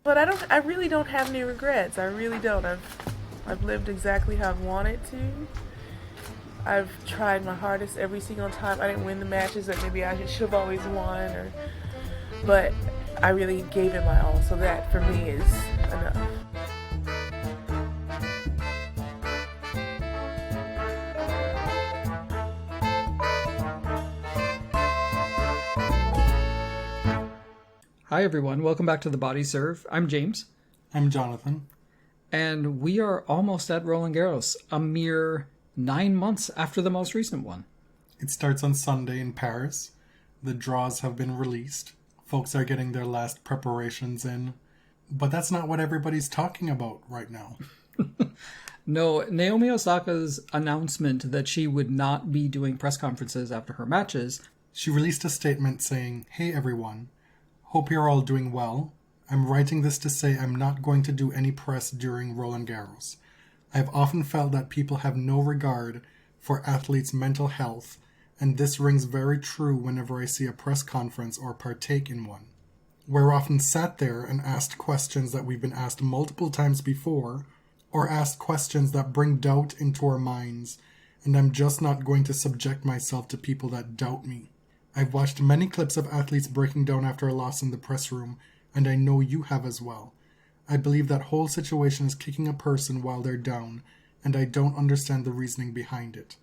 But I really don't have any regrets. I really don't. I've lived exactly how I've wanted to. I've tried my hardest every single time. I didn't win the matches that maybe I should have always won, but I really gave it my all. So that for me is enough. Hi everyone, welcome back to The Body Serve. I'm James. I'm Jonathan. And we are almost at Roland Garros, a mere 9 months after the most recent one. It starts on Sunday in Paris. The draws have been released. Folks are getting their last preparations in. But that's not what everybody's talking about right now. No, Naomi Osaka's announcement that she would not be doing press conferences after her matches. She released a statement saying, "Hey everyone, hope you're all doing well. I'm writing this to say I'm not going to do any press during Roland Garros. I've often felt that people have no regard for athletes' mental health, and this rings very true whenever I see a press conference or partake in one. We're often sat there and asked questions that we've been asked multiple times before, or asked questions that bring doubt into our minds, and I'm just not going to subject myself to people that doubt me. I've watched many clips of athletes breaking down after a loss in the press room, and I know you have as well. I believe that whole situation is kicking a person while they're down, and I don't understand the reasoning behind it.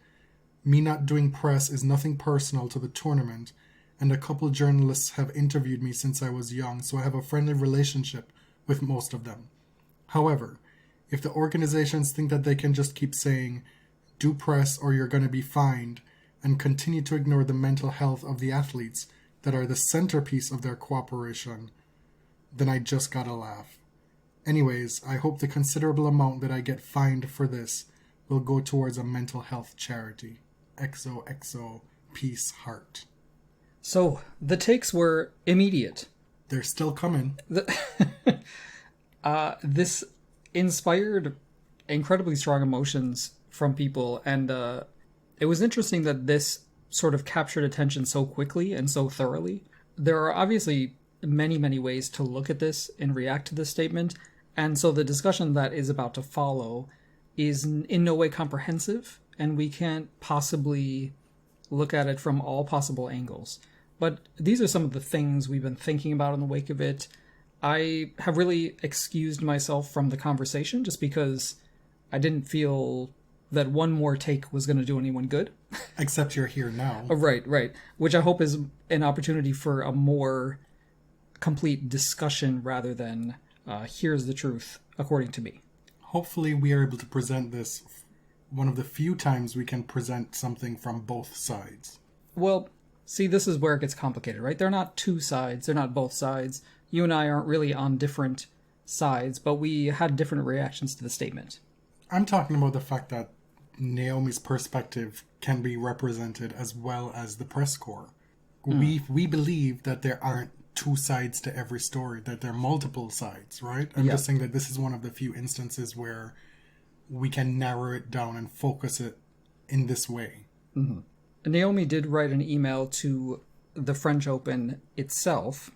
Me not doing press is nothing personal to the tournament, and a couple journalists have interviewed me since I was young, so I have a friendly relationship with most of them. However, if the organizations think that they can just keep saying, 'Do press or you're going to be fined,' and continue to ignore the mental health of the athletes that are the centerpiece of their cooperation, then I just gotta laugh. Anyways, I hope the considerable amount that I get fined for this will go towards a mental health charity. XOXO, peace, heart." So, the takes were immediate. They're still coming. This inspired incredibly strong emotions from people, and it was interesting that this sort of captured attention so quickly and so thoroughly. There are obviously many, many ways to look at this and react to this statement, and so the discussion that is about to follow is in no way comprehensive, and we can't possibly look at it from all possible angles. But these are some of the things we've been thinking about in the wake of it. I have really excused myself from the conversation just because I didn't feel that one more take was going to do anyone good. Except you're here now. Right. Which I hope is an opportunity for a more complete discussion rather than here's the truth according to me. Hopefully we are able to present this one of the few times we can present something from both sides. Well, see, this is where it gets complicated, right? They're not two sides. They're not both sides. You and I aren't really on different sides, but we had different reactions to the statement. I'm talking about the fact that Naomi's perspective can be represented as well as the press corps. We believe that there aren't two sides to every story, that there are multiple sides, right? I'm just saying that this is one of the few instances where we can narrow it down and focus it in this way. Mm-hmm. Naomi did write an email to the French Open itself,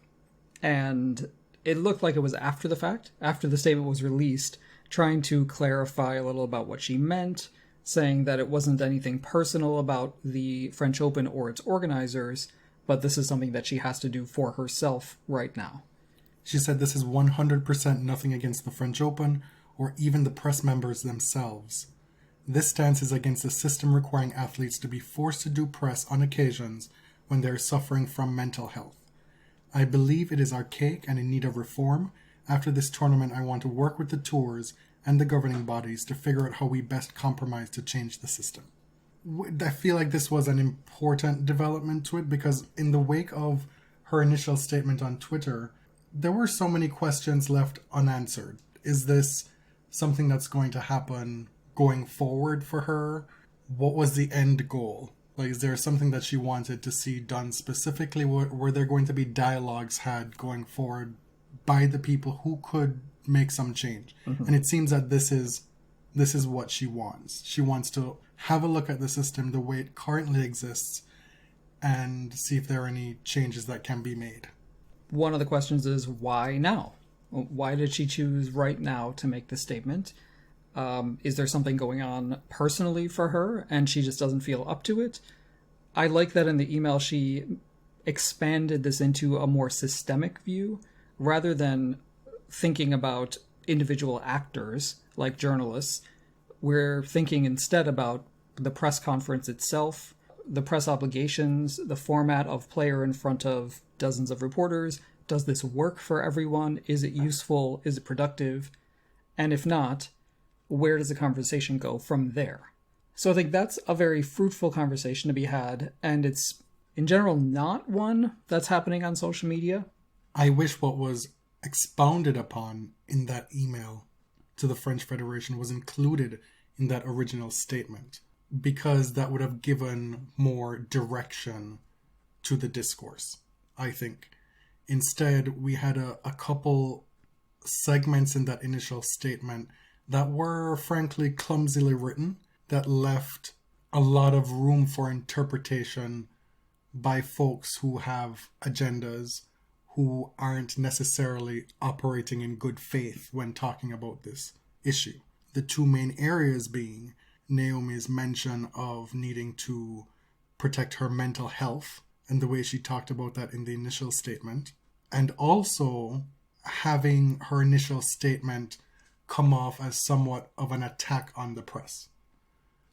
and it looked like it was after the fact, after the statement was released, trying to clarify a little about what she meant, saying that it wasn't anything personal about the French Open or its organizers, but this is something that she has to do for herself right now. She said this is 100% nothing against the French Open or even the press members themselves. This stance is against the system requiring athletes to be forced to do press on occasions when they are suffering from mental health. I believe it is archaic and in need of reform. After this tournament, I want to work with the tours and the governing bodies to figure out how we best compromise to change the system. I feel like this was an important development to it because in the wake of her initial statement on Twitter, there were so many questions left unanswered. Is this something that's going to happen going forward for her? What was the end goal? Like, is there something that she wanted to see done specifically? Were there going to be dialogues had going forward by the people who could make some change? Mm-hmm. And it seems that this is what she wants. She wants to have a look at the system the way it currently exists and see if there are any changes that can be made. One of the questions is, why now? Why did she choose right now to make this statement? Is there something going on personally for her and she just doesn't feel up to it? I like that in the email she expanded this into a more systemic view rather than thinking about individual actors like journalists. We're thinking instead about the press conference itself, the press obligations, the format of player in front of dozens of reporters. Does this work for everyone? Is it useful? Is it productive? And if not, where does the conversation go from there? So I think that's a very fruitful conversation to be had, and it's, in general, not one that's happening on social media. I wish what was expounded upon in that email to the French Federation was included in that original statement, because that would have given more direction to the discourse, I think. Instead, we had a couple segments in that initial statement that were frankly clumsily written, that left a lot of room for interpretation by folks who have agendas, who aren't necessarily operating in good faith when talking about this issue. The two main areas being Naomi's mention of needing to protect her mental health and the way she talked about that in the initial statement, and also having her initial statement come off as somewhat of an attack on the press.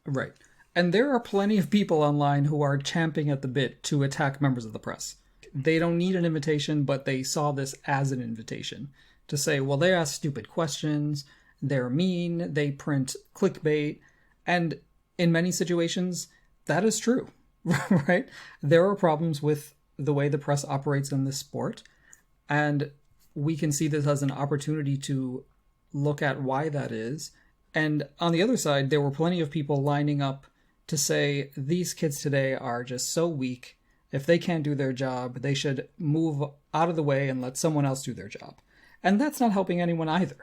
Right. And there are plenty of people online who are champing at the bit to attack members of the press. They don't need an invitation, but they saw this as an invitation to say, well, they ask stupid questions, they're mean, they print clickbait, and in many situations, that is true, right? There are problems with the way the press operates in this sport, and we can see this as an opportunity to look at why that is. And on the other side, there were plenty of people lining up to say, these kids today are just so weak. If they can't do their job, they should move out of the way and let someone else do their job. And that's not helping anyone either.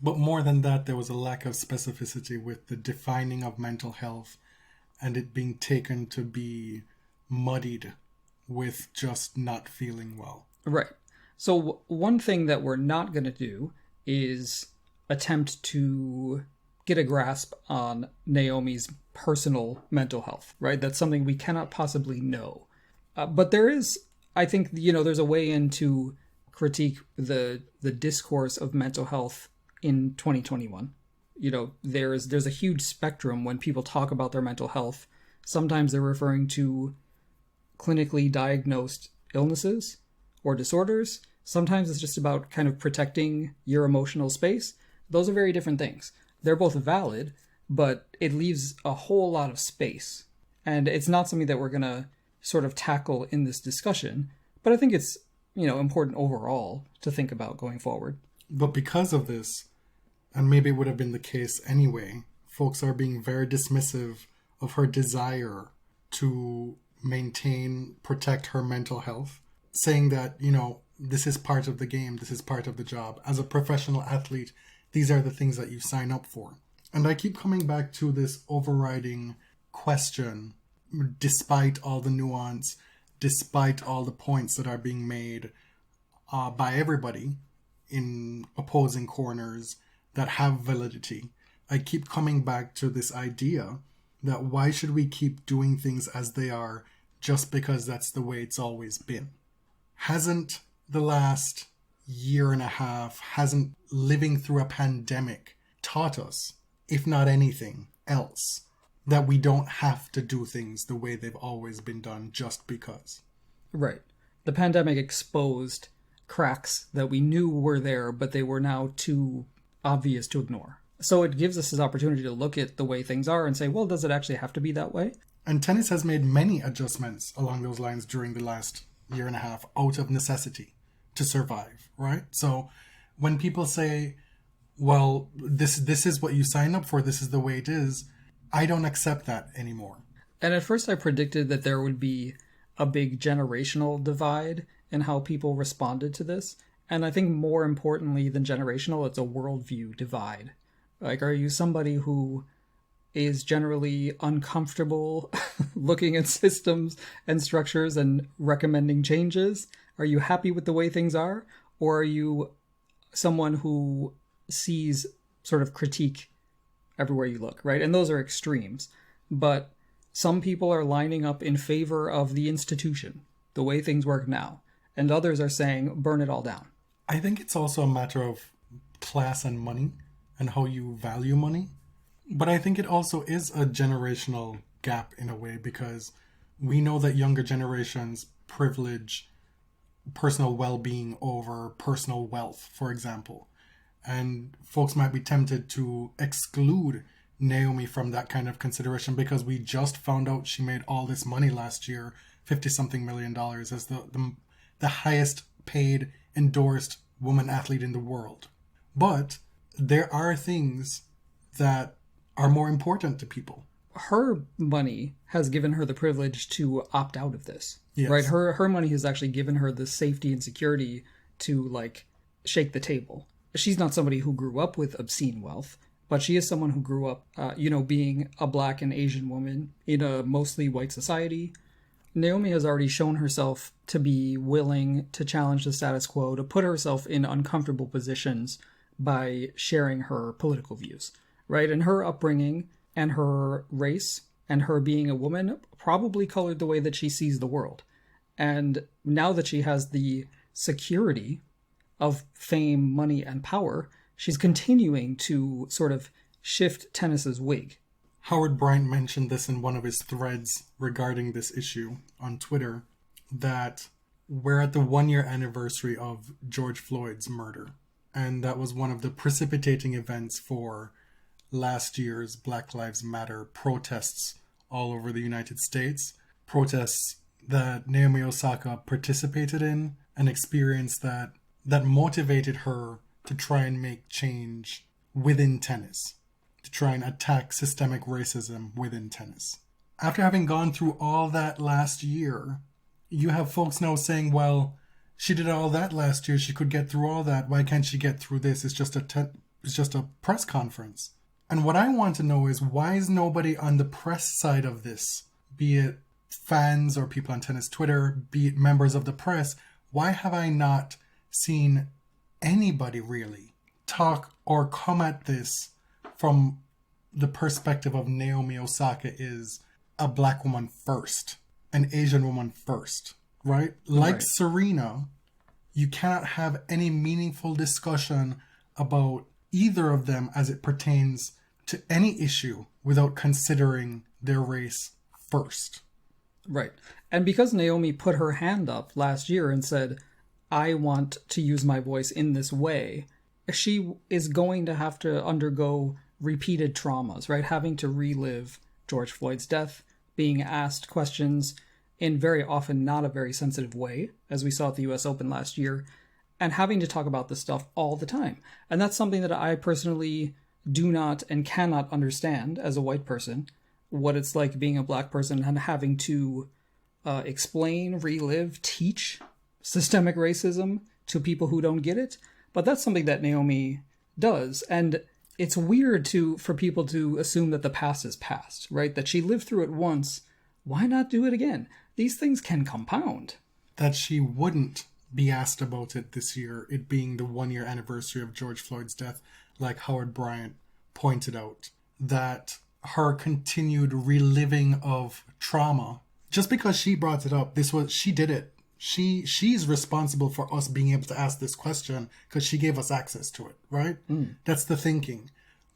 But more than that, there was a lack of specificity with the defining of mental health and it being taken to be muddied with just not feeling well. Right. So one thing that we're not going to do is attempt to get a grasp on Naomi's personal mental health, right? That's something we cannot possibly know. But there is, I think, there's a way in to critique the discourse of mental health in 2021. There's a huge spectrum when people talk about their mental health. Sometimes they're referring to clinically diagnosed illnesses or disorders. Sometimes it's just about kind of protecting your emotional space. Those are very different things. They're both valid, but it leaves a whole lot of space. And it's not something that we're going to sort of tackle in this discussion, but I think it's, important overall to think about going forward. But because of this, and maybe it would have been the case anyway, folks are being very dismissive of her desire to protect her mental health, saying that, this is part of the game, this is part of the job. As a professional athlete, these are the things that you sign up for. And I keep coming back to this overriding question, despite all the nuance, despite all the points that are being made by everybody in opposing corners that have validity. I keep coming back to this idea that why should we keep doing things as they are just because that's the way it's always been? Hasn't the last year and a half, hasn't living through a pandemic taught us, if not anything else, that we don't have to do things the way they've always been done just because? Right. The pandemic exposed cracks that we knew were there, but they were now too obvious to ignore. So it gives us this opportunity to look at the way things are and say, well, does it actually have to be that way? And tennis has made many adjustments along those lines during the last year and a half out of necessity to survive, right? So when people say, well, this is what you sign up for, this is the way it is, I don't accept that anymore. And at first I predicted that there would be a big generational divide in how people responded to this. And I think more importantly than generational, it's a worldview divide. Like, are you somebody who is generally uncomfortable looking at systems and structures and recommending changes? Are you happy with the way things are? Or are you someone who sees sort of critique everywhere you look, right? And those are extremes. But some people are lining up in favor of the institution, the way things work now. And others are saying, burn it all down. I think it's also a matter of class and money and how you value money. But I think it also is a generational gap in a way, because we know that younger generations privilege personal well-being over personal wealth, for example. And folks might be tempted to exclude Naomi from that kind of consideration because we just found out she made all this money last year, 50-something million dollars, as the highest paid endorsed woman athlete in the world. But there are things that are more important to people. Her money has given her the privilege to opt out of this. Yes. Right? Her money has actually given her the safety and security to, like, shake the table. She's not somebody who grew up with obscene wealth, but she is someone who grew up, being a Black and Asian woman in a mostly white society. Naomi has already shown herself to be willing to challenge the status quo, to put herself in uncomfortable positions by sharing her political views, right? And her upbringing and her race and her being a woman probably colored the way that she sees the world. And now that she has the security of fame, money, and power, she's continuing to sort of shift tennis's wig. Howard Bryant mentioned this in one of his threads regarding this issue on Twitter, that we're at the 1-year anniversary of George Floyd's murder. And that was one of the precipitating events for last year's Black Lives Matter protests all over the United States. Protests that Naomi Osaka participated in, an experience that motivated her to try and make change within tennis, to try and attack systemic racism within tennis. After having gone through all that last year, you have folks now saying, well, she did all that last year, she could get through all that, why can't she get through this? It's just a press conference. And what I want to know is, why is nobody on the press side of this, be it fans or people on tennis Twitter, be it members of the press, why have I not seen anybody really talk or come at this from the perspective of Naomi Osaka is a Black woman first, an Asian woman first, right? Like Right. Serena, you cannot have any meaningful discussion about either of them as it pertains to any issue without considering their race first. Right. And because Naomi put her hand up last year and said, I want to use my voice in this way, she is going to have to undergo repeated traumas, right? Having to relive George Floyd's death, being asked questions in very often not a very sensitive way, as we saw at the US Open last year, and having to talk about this stuff all the time. And that's something that I personally do not and cannot understand as a white person, what it's like being a Black person and having to explain, relive, teach systemic racism to people who don't get it. But that's something that Naomi does. And it's weird for people to assume that the past is past, right? That she lived through it once. Why not do it again? These things can compound. That she wouldn't be asked about it this year, it being the 1-year anniversary of George Floyd's death, like Howard Bryant pointed out. That her continued reliving of trauma, just because she brought it up, she did it. She's responsible for us being able to ask this question because she gave us access to it, right? That's the thinking.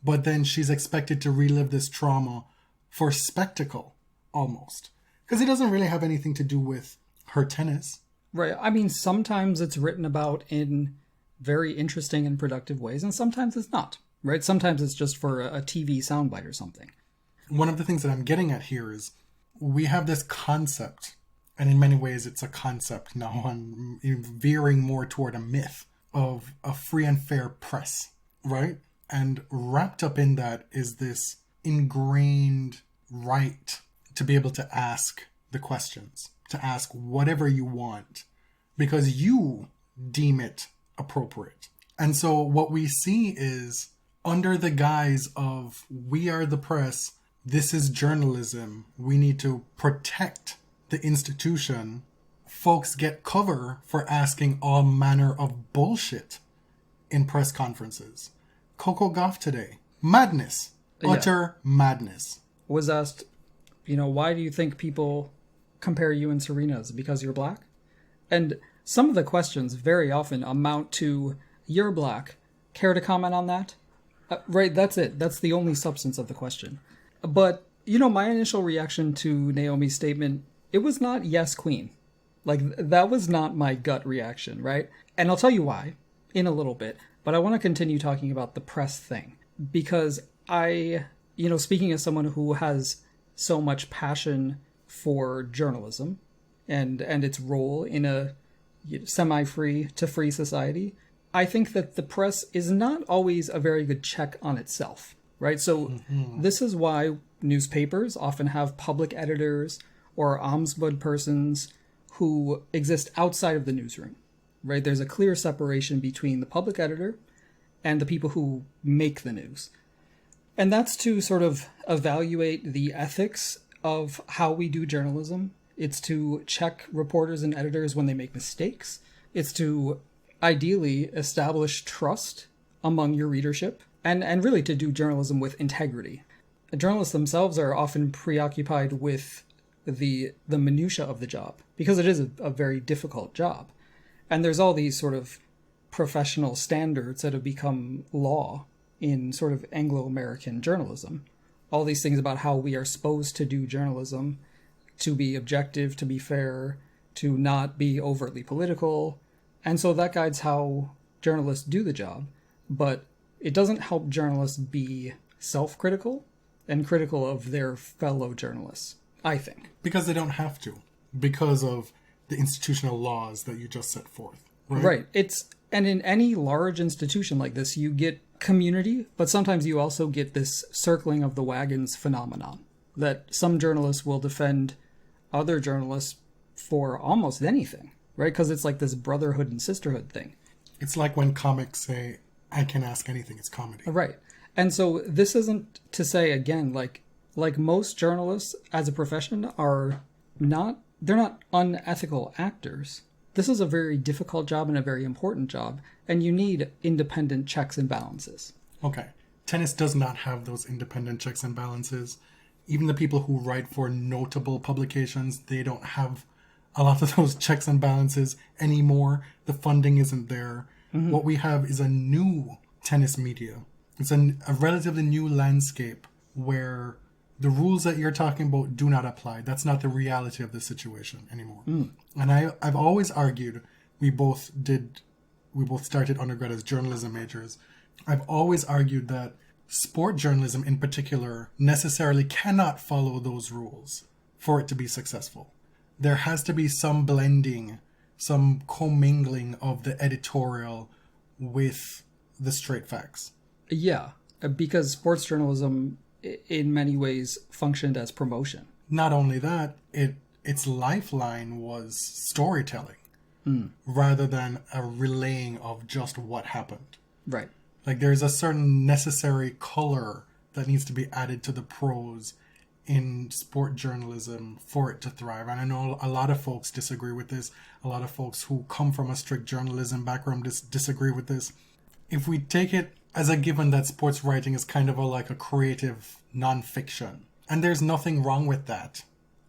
But then she's expected to relive this trauma for spectacle, almost. Because it doesn't really have anything to do with her tennis. Right. I mean, sometimes it's written about in very interesting and productive ways, and sometimes it's not, right? Sometimes it's just for a TV soundbite or something. One of the things that I'm getting at here is we have this concept, and in many ways it's a concept now, and veering more toward a myth of a free and fair press, right? And wrapped up in that is this ingrained right to be able to ask the questions, to ask whatever you want, because you deem it appropriate. And so what we see is, under the guise of we are the press, this is journalism, we need to protect the institution, folks get cover for asking all manner of bullshit in press conferences. Coco Gauff today. Madness. Utter madness. Was asked, why do you think people compare you and Serena? Is it because you're black? And some of the questions very often amount to, you're black. Care to comment on that? Right, that's it. That's the only substance of the question. But, my initial reaction to Naomi's statement, it was not yes, queen. Like, that was not my gut reaction, right? And I'll tell you why in a little bit. But I want to continue talking about the press thing. Because speaking as someone who has so much passion for journalism and its role in a semi-free to free society, I think that the press is not always a very good check on itself, right? So this is why newspapers often have public editors or ombudspersons who exist outside of the newsroom, right? There's a clear separation between the public editor and the people who make the news. And that's to sort of evaluate the ethics of how we do journalism. It's to check reporters and editors when they make mistakes. It's to ideally establish trust among your readership and really to do journalism with integrity. Journalists themselves are often preoccupied with the minutia of the job because it is a very difficult job. And there's all these sort of professional standards that have become law in sort of Anglo-American journalism. All these things about how we are supposed to do journalism, to be objective, to be fair, to not be overtly political. And so that guides how journalists do the job. But it doesn't help journalists be self-critical and critical of their fellow journalists, I think. Because they don't have to. Because of the institutional laws that you just set forth. Right. And in any large institution like this, you get community, but sometimes you also get this circling of the wagons phenomenon, that some journalists will defend other journalists for almost anything, right? Because it's like this brotherhood and sisterhood thing. It's like when comics say, I can ask anything, it's comedy. Right. And so this isn't to say, again, like most journalists as a profession they're not unethical actors. This is a very difficult job and a very important job, and you need independent checks and balances. Okay. Tennis does not have those independent checks and balances. Even the people who write for notable publications, they don't have a lot of those checks and balances anymore. The funding isn't there. Mm-hmm. What we have is a new tennis media. It's a relatively new landscape where the rules that you're talking about do not apply. That's not the reality of the situation anymore. And I've always argued, we both started undergrad as journalism majors. I've always argued that sport journalism in particular necessarily cannot follow those rules for it to be successful. There has to be some blending, some commingling of the editorial with the straight facts. Yeah, because sports journalism in many ways functioned as promotion. Not only that, its lifeline was storytelling rather than a relaying of just what happened. Right. Like there's a certain necessary color that needs to be added to the prose in sport journalism for it to thrive. And I know a lot of folks disagree with this. A lot of folks who come from a strict journalism background disagree with this. If we take it as a given that sports writing is kind of like a creative nonfiction, and there's nothing wrong with that,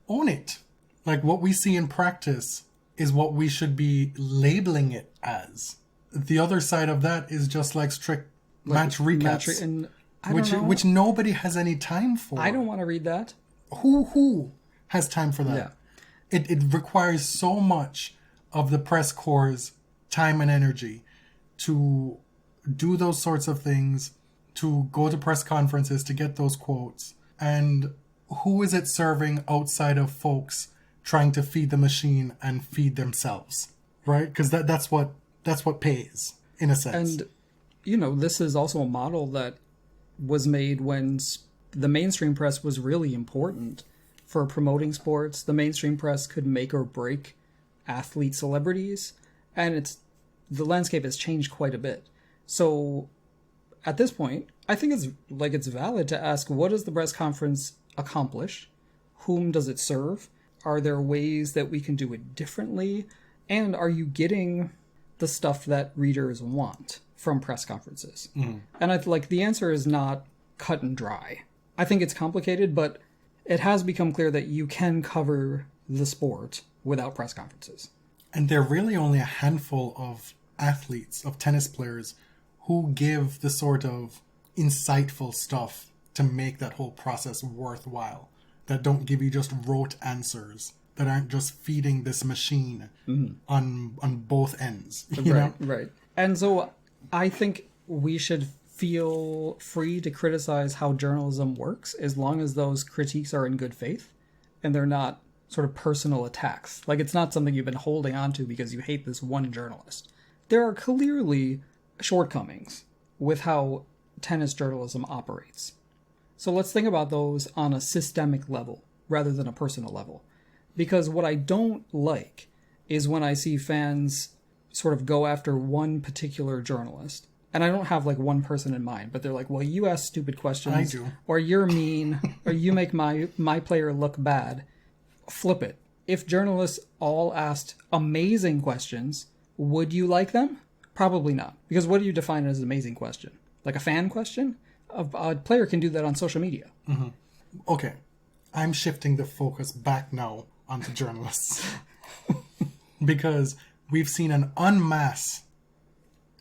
own it. Like what we see in practice is what we should be labeling it as. The other side of that is just like strict match recaps, which nobody has any time for. I don't want to read that. Who has time for that? Yeah. It requires so much of the press corps' time and energy to do those sorts of things, to go to press conferences, to get those quotes. And who is it serving outside of folks trying to feed the machine and feed themselves, right? Because that's what pays, in a sense. And, this is also a model that was made when the mainstream press was really important for promoting sports. The mainstream press could make or break athlete celebrities, and the landscape has changed quite a bit. So at this point, I think it's valid to ask, what does the press conference accomplish? Whom does it serve? Are there ways that we can do it differently? And are you getting the stuff that readers want from press conferences? And I like the answer is not cut and dry. I think it's complicated, but it has become clear that you can cover the sport without press conferences. And there are really only a handful of athletes, of tennis players, who give the sort of insightful stuff to make that whole process worthwhile. That don't give you just rote answers. That aren't just feeding this machine on both ends. You know? Right. And so I think we should feel free to criticize how journalism works as long as those critiques are in good faith and they're not sort of personal attacks. Like, it's not something you've been holding on to because you hate this one journalist. There are clearly shortcomings with how tennis journalism operates. So let's think about those on a systemic level rather than a personal level. Because what I don't like is when I see fans sort of go after one particular journalist. And I don't have like one person in mind, but they're like, well, you ask stupid questions. I do. Or you're mean, or you make my player look bad. Flip it. If journalists all asked amazing questions, would you like them? Probably not. Because what do you define as an amazing question? Like a fan question? A player can do that on social media. Mm-hmm. Okay. I'm shifting the focus back now onto journalists. Because we've seen an en masse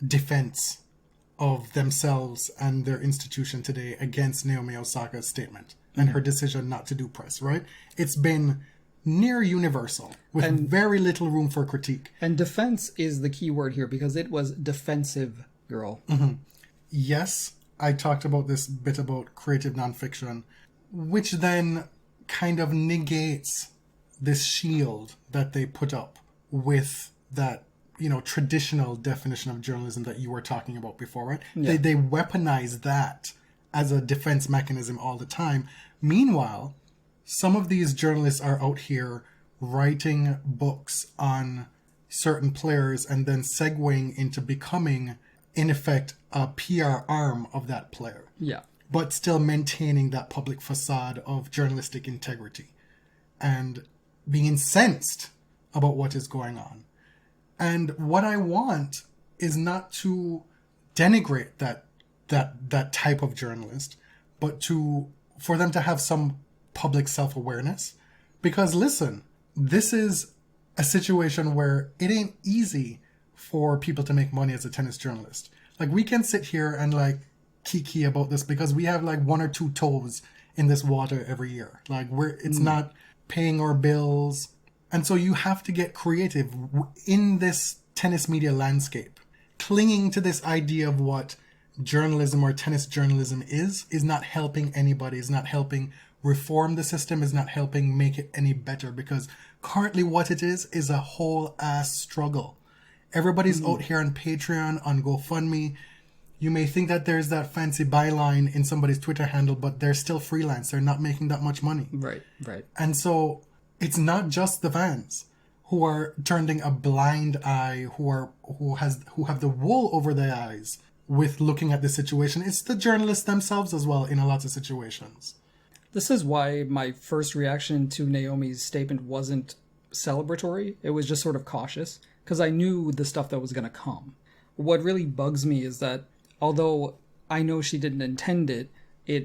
defense of themselves and their institution today against Naomi Osaka's statement and her decision not to do press, right? It's been near universal with very little room for critique. And defense is the key word here because it was defensive, girl. Yes, I talked about this bit about creative nonfiction, which then kind of negates this shield that they put up with that, you know, traditional definition of journalism that you were talking about before, right? Yeah. They weaponize that as a defense mechanism all the time. Meanwhile, some of these journalists are out here writing books on certain players and then segueing into becoming, in effect, a PR arm of that player. Yeah. But still maintaining that public facade of journalistic integrity and being incensed about what is going on. And what I want is not to denigrate that type of journalist, but for them to have some public self-awareness. Because listen, this is a situation where it ain't easy for people to make money as a tennis journalist. Like, we can sit here and like kiki about this because we have like one or two toes in this water every year. Like, it's not paying our bills. And so you have to get creative in this tennis media landscape. Clinging to this idea of what journalism or tennis journalism is not helping anybody, is not helping reform the system, is not helping make it any better, because currently what it is a whole ass struggle. Everybody's out here on Patreon, on GoFundMe. You may think that there's that fancy byline in somebody's Twitter handle, but they're still freelance. They're not making that much money. Right. And so it's not just the fans who are turning a blind eye, who have the wool over their eyes with looking at the situation. It's the journalists themselves as well in a lot of situations. This is why my first reaction to Naomi's statement wasn't celebratory. It was just sort of cautious, because I knew the stuff that was going to come. What really bugs me is that although I know she didn't intend it,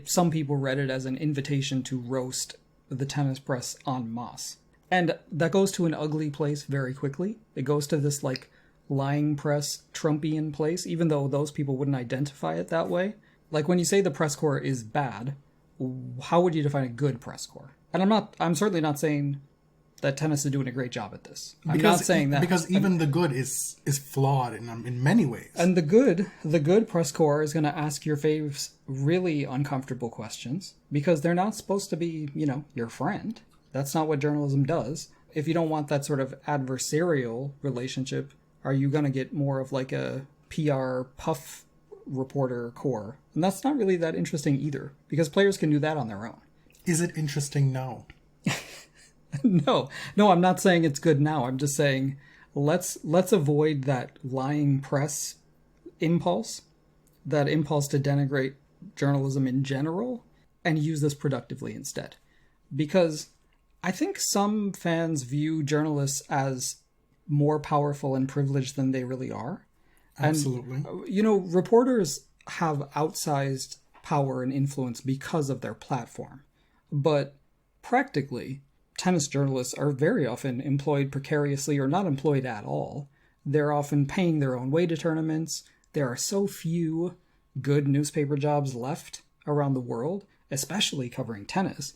some people read it as an invitation to roast the tennis press en masse. And that goes to an ugly place very quickly. It goes to this like lying press Trumpian place, even though those people wouldn't identify it that way. Like, when you say the press corps is bad, how would you define a good press corps? And I'm certainly not saying that tennis is doing a great job at this. I'm not saying that. Because even the good is flawed in many ways. And the good press corps is going to ask your faves really uncomfortable questions, because they're not supposed to be, your friend. That's not what journalism does. If you don't want that sort of adversarial relationship, are you going to get more of like a PR puff reporter corps? And that's not really that interesting either, because players can do that on their own. Is it interesting now? No, I'm not saying it's good now. I'm just saying let's avoid that lying press impulse, that impulse to denigrate journalism in general, and use this productively instead. Because I think some fans view journalists as more powerful and privileged than they really are. Absolutely. And, reporters have outsized power and influence because of their platform. But practically, tennis journalists are very often employed precariously or not employed at all. They're often paying their own way to tournaments. There are so few good newspaper jobs left around the world, especially covering tennis.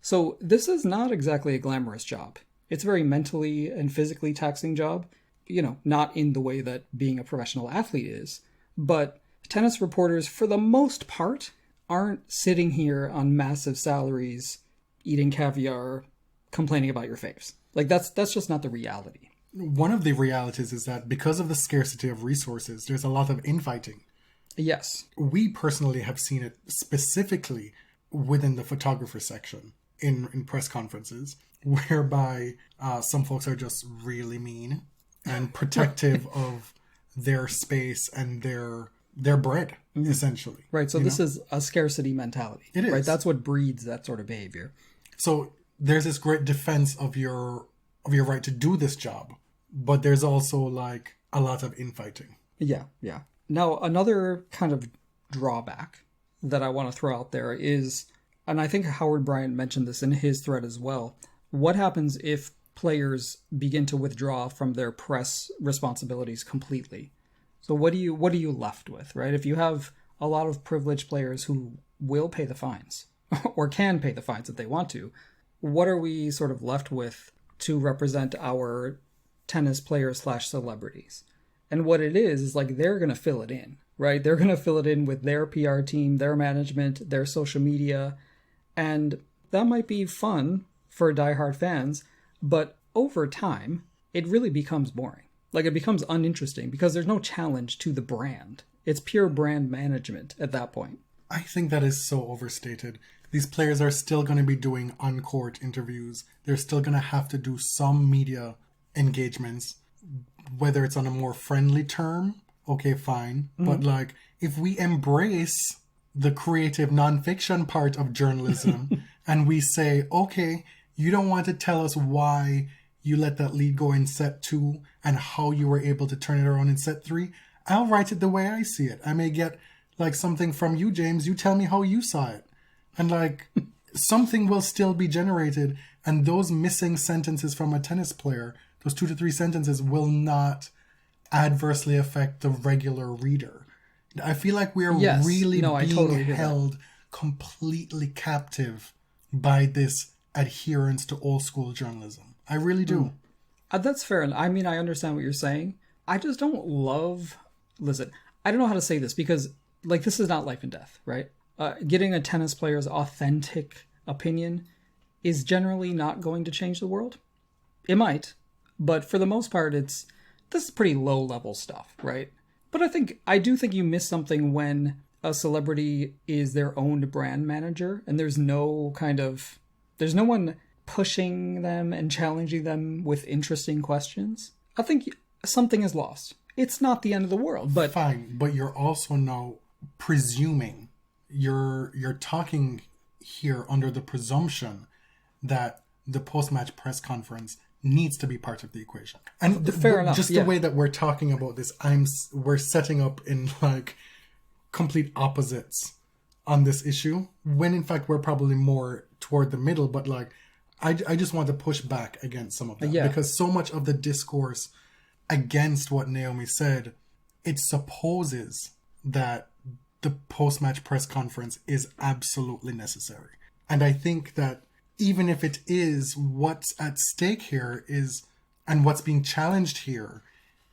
So this is not exactly a glamorous job. It's a very mentally and physically taxing job, not in the way that being a professional athlete is. But tennis reporters, for the most part, aren't sitting here on massive salaries, eating caviar, complaining about your faves. Like, that's just not the reality. One of the realities is that because of the scarcity of resources, there's a lot of infighting. Yes. We personally have seen it specifically within the photographer section in press conferences, whereby some folks are just really mean and protective of their space and their bread, essentially. Right, so this is a scarcity mentality. It is. Right, that's what breeds that sort of behavior. So there's this great defense of your right to do this job, but there's also like a lot of infighting. Yeah. Now, another kind of drawback that I want to throw out there is, and I think Howard Bryant mentioned this in his thread as well, what happens if players begin to withdraw from their press responsibilities completely? So what are you left with, right? If you have a lot of privileged players who will pay the fines or can pay the fines if they want to, what are we sort of left with to represent our tennis players / celebrities? And what it is like they're going to fill it in, right? They're going to fill it in with their PR team, their management, their social media. And that might be fun for diehard fans, but over time, it really becomes boring. Like, it becomes uninteresting because there's no challenge to the brand. It's pure brand management at that point. I think that is so overstated. These players are still going to be doing on-court interviews. They're still going to have to do some media engagements, whether it's on a more friendly term, okay, fine. Mm-hmm. But like, if we embrace the creative nonfiction part of journalism and we say, okay, you don't want to tell us why you let that lead go in set 2 and how you were able to turn it around in set 3, I'll write it the way I see it. I may get like something from you, James. You tell me how you saw it. And like, something will still be generated. And those missing sentences from a tennis player, those 2 to 3 sentences, will not adversely affect the regular reader. I feel like we're being totally held completely captive by this adherence to old school journalism. I really do. That's fair. And I mean, I understand what you're saying. I just don't love... Listen, I don't know how to say this because, like, this is not life and death, right? Getting a tennis player's authentic opinion is generally not going to change the world. It might, but for the most part, this is pretty low-level stuff, right? But I do think you miss something when a celebrity is their own brand manager and there's no one pushing them and challenging them with interesting questions. I think something is lost. It's not the end of the world, but... Fine, but you're also now presuming. You're talking here under the presumption that the post-match press conference needs to be part of the equation. And fair enough, just the way that we're talking about this, we're setting up in like complete opposites on this issue, when in fact we're probably more toward the middle, but like I just want to push back against some of that because so much of the discourse against what Naomi said, it supposes that the post-match press conference is absolutely necessary. And I think that even if it is, what's at stake here is, and what's being challenged here,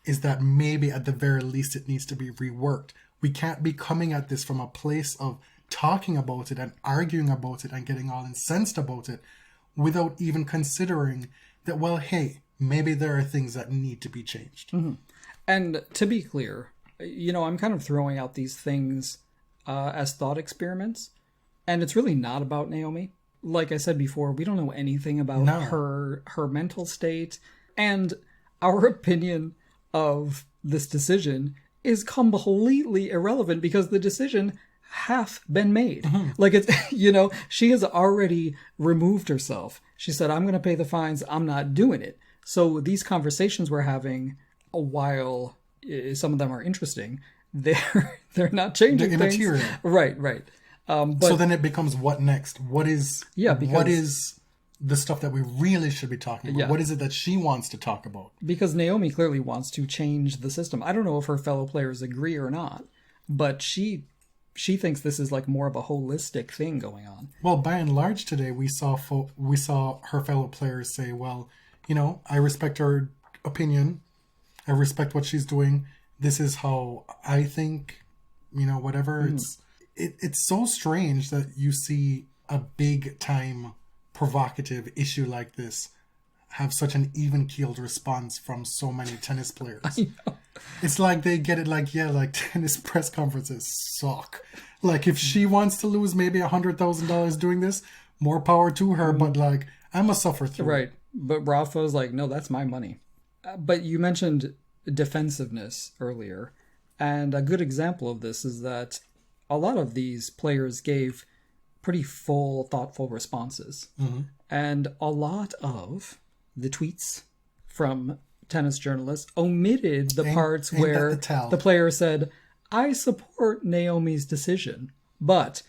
is that maybe at the very least it needs to be reworked. We can't be coming at this from a place of talking about it and arguing about it and getting all incensed about it without even considering that, well, hey, maybe there are things that need to be changed. Mm-hmm. And to be clear, I'm kind of throwing out these things as thought experiments, and it's really not about Naomi. Like I said before, we don't know anything about her mental state, and our opinion of this decision is completely irrelevant because the decision hath been made. Mm-hmm. Like, it's, she has already removed herself. She said, I'm going to pay the fines. I'm not doing it. So these conversations we're having, while some of them are interesting, they're not changing They're things. immaterial. Right. But So then it becomes what next? What is what because- is the stuff that we really should be talking about? Yeah. What is it that she wants to talk about? because Naomi clearly wants to change the system. I don't know if her fellow players agree or not, but she thinks this is like more of a holistic thing going on. Well, by and large today, we saw her fellow players say, well, I respect her opinion. I respect what she's doing. This is how I think, whatever. It's so strange that you see a big time provocative issue like this have such an even-keeled response from so many tennis players. It's like they get it like tennis press conferences suck. Like if she wants to lose maybe $100,000 doing this, more power to her, but like I'm a suffer through. Right. But Rafa's like, no, that's my money. But you mentioned defensiveness earlier. And a good example of this is that a lot of these players gave pretty full, thoughtful responses. And a lot of the tweets from tennis journalists omitted the parts where the player said, I support Naomi's decision. But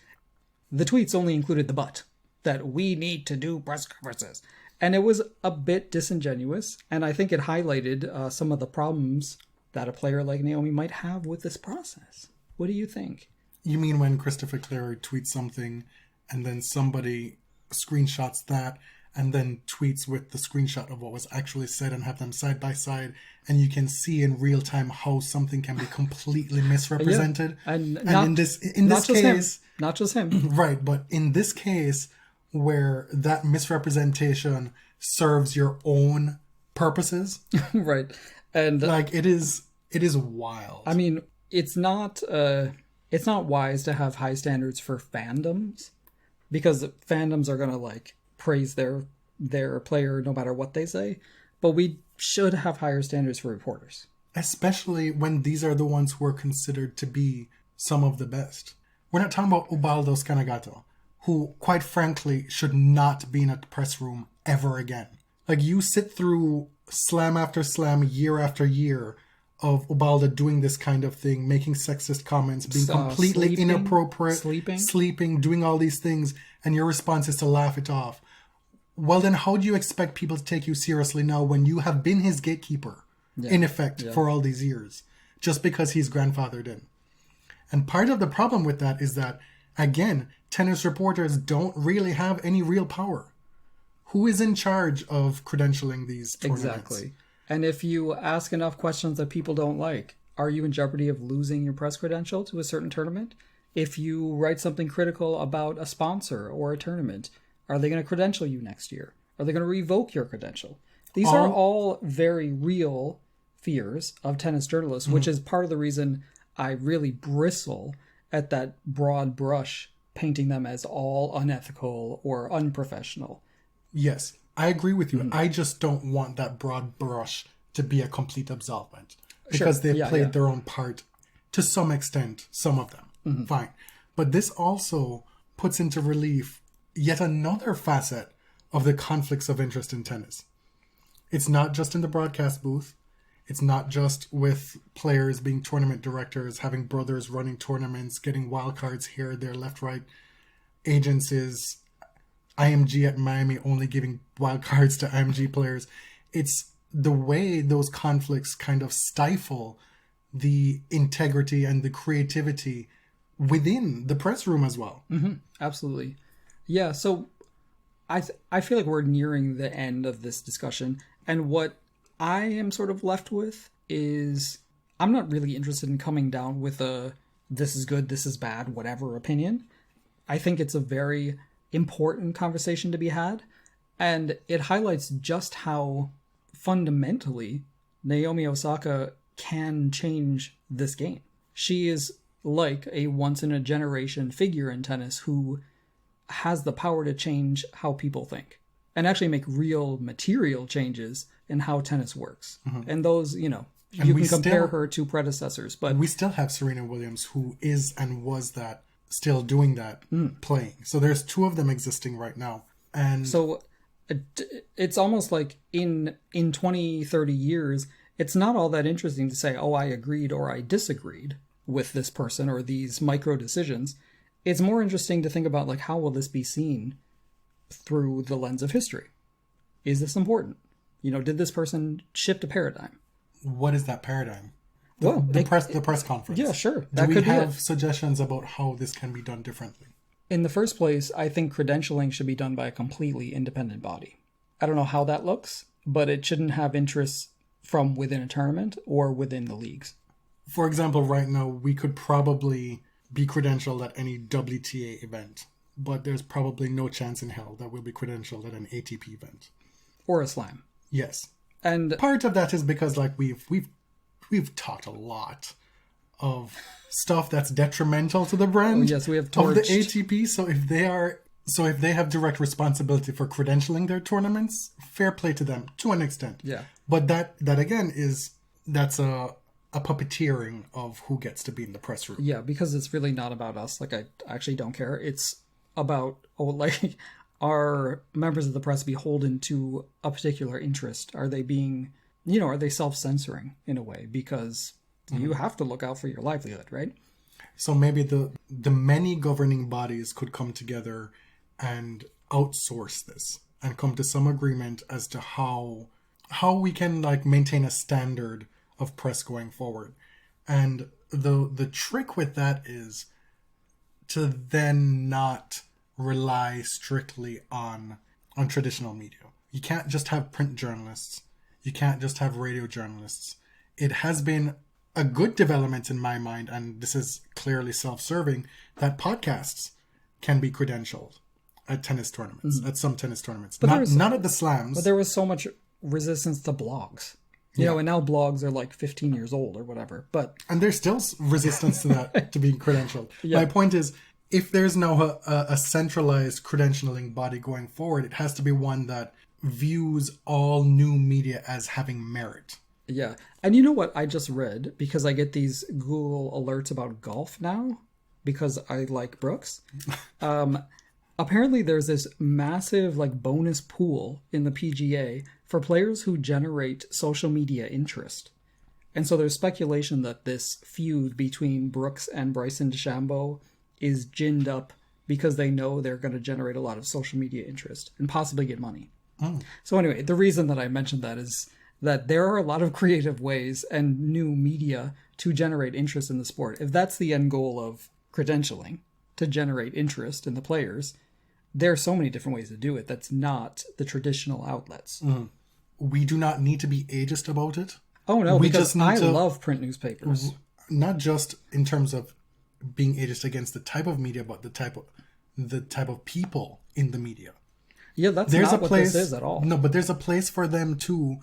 the tweets only included the but, that we need to do press conferences. And it was a bit disingenuous. And I think it highlighted some of the problems that a player like Naomi might have with this process. What do you think? You mean when Christopher Clare tweets something and then somebody screenshots that and then tweets with the screenshot of what was actually said and have them side by side, and you can see in real time how something can be completely misrepresented. Yeah. And in this case, not just him. right? But in this case, where that misrepresentation serves your own purposes, Right. And like it is wild. I mean, it's not wise to have high standards for fandoms, because fandoms are going to like praise their player no matter what they say, but we should have higher standards for reporters, especially when these are the ones who are considered to be some of the best. We're not talking about Ubaldo Scanagato, who quite frankly should not be in a press room ever again. Like, you sit through slam after slam, year after year of Ubaldo doing this kind of thing, making sexist comments, being completely inappropriate, sleeping, doing all these things, and your response is to laugh it off. Well, then how do you expect people to take you seriously now when you have been his gatekeeper, in effect, for all these years, just because he's grandfathered in? And part of the problem with that is that, again, tennis reporters don't really have any real power. Who is in charge of credentialing these tournaments? Exactly. And if you ask enough questions that people don't like, are you in jeopardy of losing your press credential to a certain tournament? If you write something critical about a sponsor or a tournament, are they going to credential you next year? Are they going to revoke your credential? These are all very real fears of tennis journalists, which is part of the reason I really bristle at that broad brush painting them as all unethical or unprofessional. Yes, I agree with you. I just don't want that broad brush to be a complete absolvent, because they've played their own part to some extent, some of them. Fine. But this also puts into relief yet another facet of the conflicts of interest in tennis. It's not just in the broadcast booth. It's not just with players being tournament directors, having brothers running tournaments, getting wild cards here, there, left, right, agencies, IMG at Miami only giving wild cards to IMG players. It's the way those conflicts kind of stifle the integrity and the creativity within the press room as well. Absolutely. Yeah, so I feel like we're nearing the end of this discussion, and what I am sort of left with is I'm not really interested in coming down with a this is good, this is bad, whatever opinion. I think it's a very important conversation to be had, and it highlights just how fundamentally Naomi Osaka can change this game. She is like a once-in-a-generation figure in tennis who has the power to change how people think and actually make real material changes in how tennis works. And those, you can compare her to predecessors, but we still have Serena Williams, who is and was still doing that, playing. So there's two of them existing right now. And so It's almost like in 20, 30 years, it's not all that interesting to say, oh, I agreed or I disagreed with this person or these micro decisions. It's more interesting to think about, like, how will this be seen through the lens of history? Is this important? Did this person shift a paradigm? What is that paradigm? The press conference. Yeah, sure. Do we have suggestions about how this can be done differently? In the first place, I think credentialing should be done by a completely independent body. I don't know how that looks, but it shouldn't have interests from within a tournament or within the leagues. For example, right now, we could probably be credentialed at any WTA event, but there's probably no chance in hell that we'll be credentialed at an ATP event. Or a slam. Yes. And part of that is because, like, we've talked a lot of stuff that's detrimental to the brand. Yes, we have of the ATP. So if they have direct responsibility for credentialing their tournaments, fair play to them to an extent. Yeah. But that again that's a puppeteering of who gets to be in the press room. Yeah, because it's really not about us. Like, I actually don't care. It's about are members of the press beholden to a particular interest? Are they being, are they self-censoring in a way? Because you have to look out for your livelihood, right? So maybe the many governing bodies could come together and outsource this and come to some agreement as to how we can, like, maintain a standard of press going forward. And the trick with that is to then not rely strictly on traditional media. You can't just have print journalists. You can't just have radio journalists. It has been a good development in my mind, and this is clearly self-serving, that podcasts can be credentialed at tennis tournaments, at some tennis tournaments. But not at the slams. But there was so much resistance to blogs. And now blogs are like 15 years old or whatever. And there's still resistance to that, to being credentialed. Yeah. My point is, if there's now a centralized credentialing body going forward, it has to be one that views all new media as having merit. Yeah. And you know what I just read? Because I get these Google alerts about golf now, because I like Brooks. Apparently there's this massive, like, bonus pool in the PGA for players who generate social media interest. And so there's speculation that this feud between Brooks and Bryson DeChambeau is ginned up because they know they're going to generate a lot of social media interest and possibly get money. So anyway, the reason that I mentioned that is that there are a lot of creative ways and new media to generate interest in the sport. If that's the end goal of credentialing, to generate interest in the players, there are so many different ways to do it. That's not the traditional outlets. We do not need to be ageist about it. Oh, no, because I love print newspapers. Not just in terms of being ageist against the type of media, but the type of people in the media. Yeah, that's not what this is at all. No, but there's a place for them too.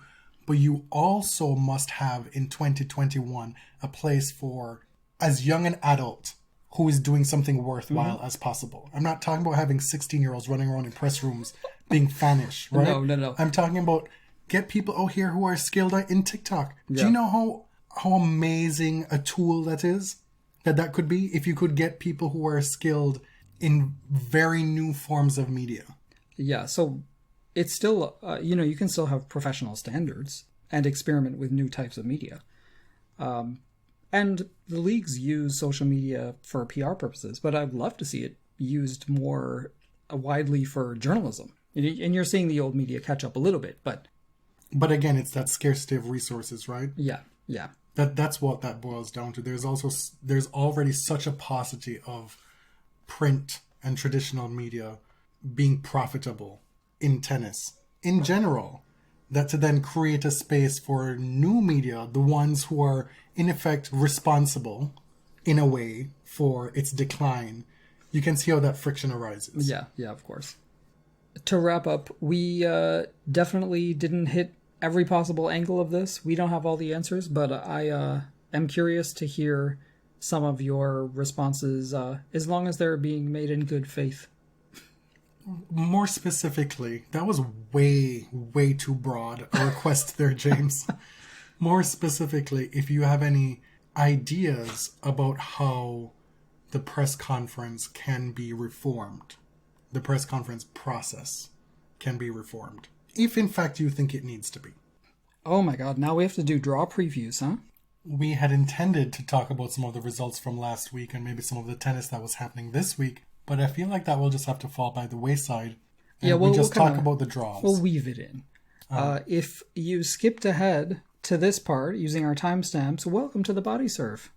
But you also must have, in 2021, a place for as young an adult who is doing something worthwhile as possible. I'm not talking about having 16-year-olds running around in press rooms being fanish, right? No. I'm talking about get people out here who are skilled in TikTok. Yeah. Do you know how amazing a tool that is? That could be if you could get people who are skilled in very new forms of media. Yeah, so it's still, you can still have professional standards and experiment with new types of media. And the leagues use social media for PR purposes, but I'd love to see it used more widely for journalism. And you're seeing the old media catch up a little bit, but again, it's that scarcity of resources, right? Yeah. That's what that boils down to. There's already such a paucity of print and traditional media being profitable in tennis in general, that to then create a space for new media, the ones who are in effect responsible in a way for its decline, you can see how that friction arises. Yeah, of course. To wrap up, we definitely didn't hit every possible angle of this. We don't have all the answers, but I am curious to hear some of your responses, as long as they're being made in good faith. More specifically, that was way, way too broad a request there, James. More specifically, if you have any ideas about how the press conference can be reformed, the press conference process can be reformed. If in fact you think it needs to be. Oh my god, now we have to do draw previews, huh? We had intended to talk about some of the results from last week and maybe some of the tennis that was happening this week, but I feel like that will just have to fall by the wayside. And Yeah, we'll just talk about the draws. We'll weave it in. If you skipped ahead to this part using our timestamps, welcome to the body serve.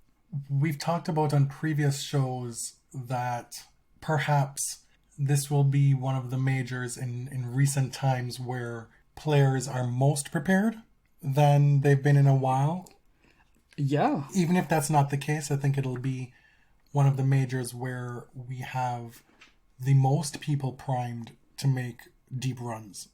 We've talked about on previous shows that perhaps this will be one of the majors in recent times where players are most prepared than they've been in a while. Yeah. Even if that's not the case, I think it'll be one of the majors where we have the most people primed to make deep runs.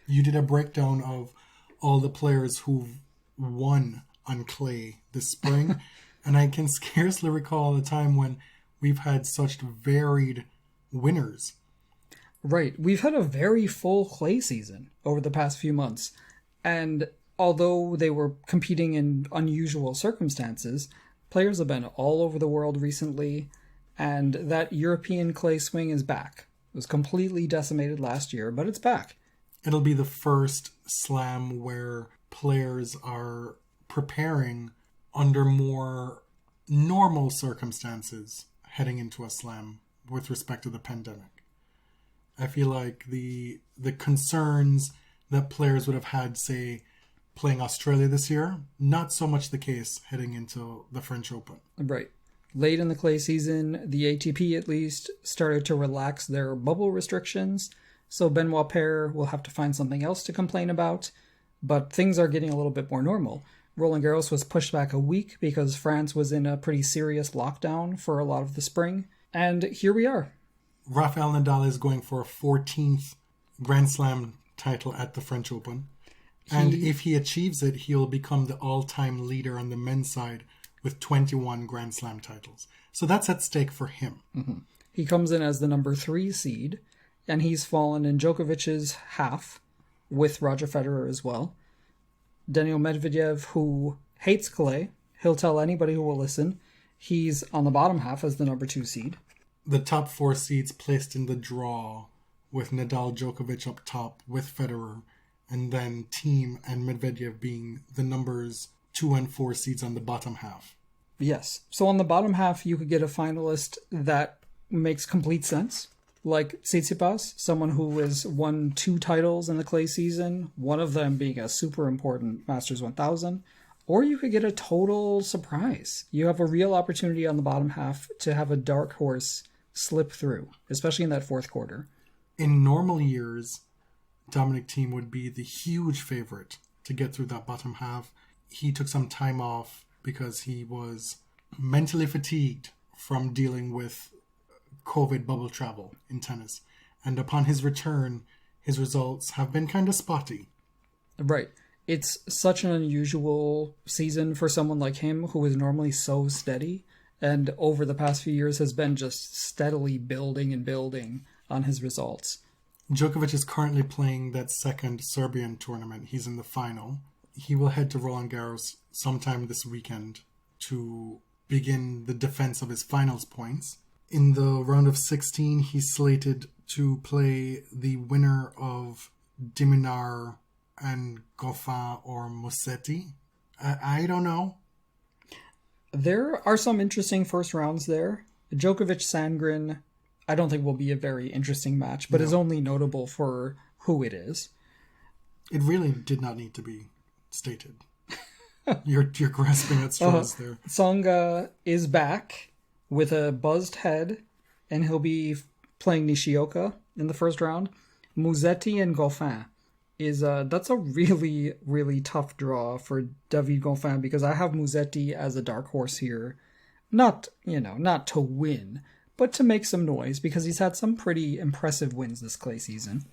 You did a breakdown of all the players who've won on clay this spring, and I can scarcely recall a time when we've had such varied winners. Right. We've had a very full clay season over the past few months, and although they were competing in unusual circumstances, players have been all over the world recently, and that European clay swing is back. It was completely decimated last year, but it's back. It'll be the first slam where players are preparing under more normal circumstances heading into a slam with respect to the pandemic. I feel like the concerns that players would have had, say, playing Australia this year, not so much the case heading into the French Open. Right. Late in the clay season, the ATP at least started to relax their bubble restrictions, so Benoit Paire will have to find something else to complain about, but things are getting a little bit more normal. Roland Garros was pushed back a week because France was in a pretty serious lockdown for a lot of the spring, and here we are. Rafael Nadal is going for a 14th Grand Slam title at the French Open. And if he achieves it, he'll become the all-time leader on the men's side with 21 Grand Slam titles. So that's at stake for him. Mm-hmm. He comes in as the number 3 seed, and he's fallen in Djokovic's half, with Roger Federer as well. Daniil Medvedev, who hates clay, he'll tell anybody who will listen, he's on the bottom half as the number 2 seed. The top 4 seeds placed in the draw with Nadal, Djokovic up top with Federer, and then Thiem and Medvedev being the numbers 2 and 4 seeds on the bottom half. Yes. So on the bottom half, you could get a finalist that makes complete sense. Like Tsitsipas, someone who has won 2 titles in the clay season, one of them being a super important Masters 1000. Or you could get a total surprise. You have a real opportunity on the bottom half to have a dark horse slip through, especially in that fourth quarter. In normal years, Dominic Thiem would be the huge favorite to get through that bottom half. He took some time off because he was mentally fatigued from dealing with COVID bubble travel in tennis. And upon his return, his results have been kind of spotty. Right. It's such an unusual season for someone like him who is normally so steady and over the past few years has been just steadily building and building on his results. Djokovic is currently playing that second Serbian tournament. He's in the final. He will head to Roland Garros sometime this weekend to begin the defense of his finals points. In the round of 16, he's slated to play the winner of Diminar and Goffin or Musetti. I don't know. There are some interesting first rounds there. Djokovic-Sandgren, I don't think will be a very interesting match, but is only notable for who it is. It really did not need to be stated. You're grasping at straws there. Tsonga is back with a buzzed head, and he'll be playing Nishioka in the first round. Musetti and Goffin is that's a really, really tough draw for David Goffin because I have Musetti as a dark horse here. Not to win, but to make some noise because he's had some pretty impressive wins this clay season.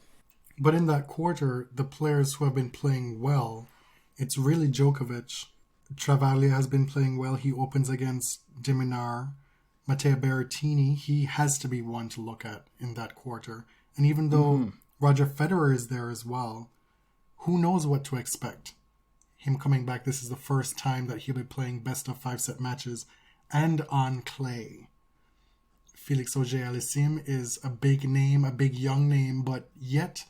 But in that quarter, the players who have been playing well, it's really Djokovic. Travaglia has been playing well. He opens against Diminar. Matteo Berrettini, he has to be one to look at in that quarter. And even though Roger Federer is there as well, who knows what to expect? Him coming back, this is the first time that he'll be playing best of 5-set matches and on clay. Felix Auger-Aliassime is a big name, a big young name, but yet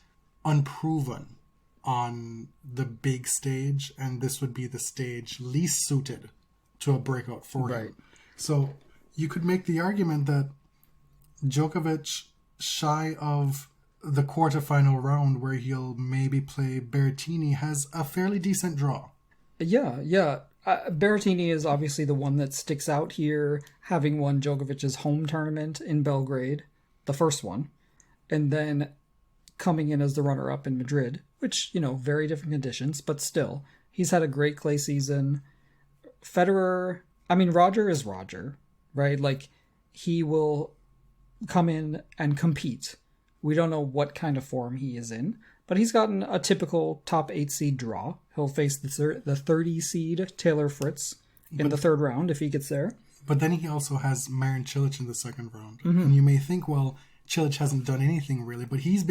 unproven on the big stage, and this would be the stage least suited to a breakout for him. So you could make the argument that Djokovic, shy of the quarterfinal round where he'll maybe play Berrettini, has a fairly decent draw. Yeah. Berrettini is obviously the one that sticks out here, having won Djokovic's home tournament in Belgrade, the first one, and then coming in as the runner-up in Madrid, which, very different conditions, but still, he's had a great clay season. Federer, Roger is Roger, right? Like, he will come in and compete. We don't know what kind of form he is in, but he's gotten a typical top 8 seed draw. He'll face the 30 seed Taylor Fritz in the third round if he gets there. But then he also has Marin Cilic in the second round. Mm-hmm. And you may think, well, Cilic hasn't done anything really, but he's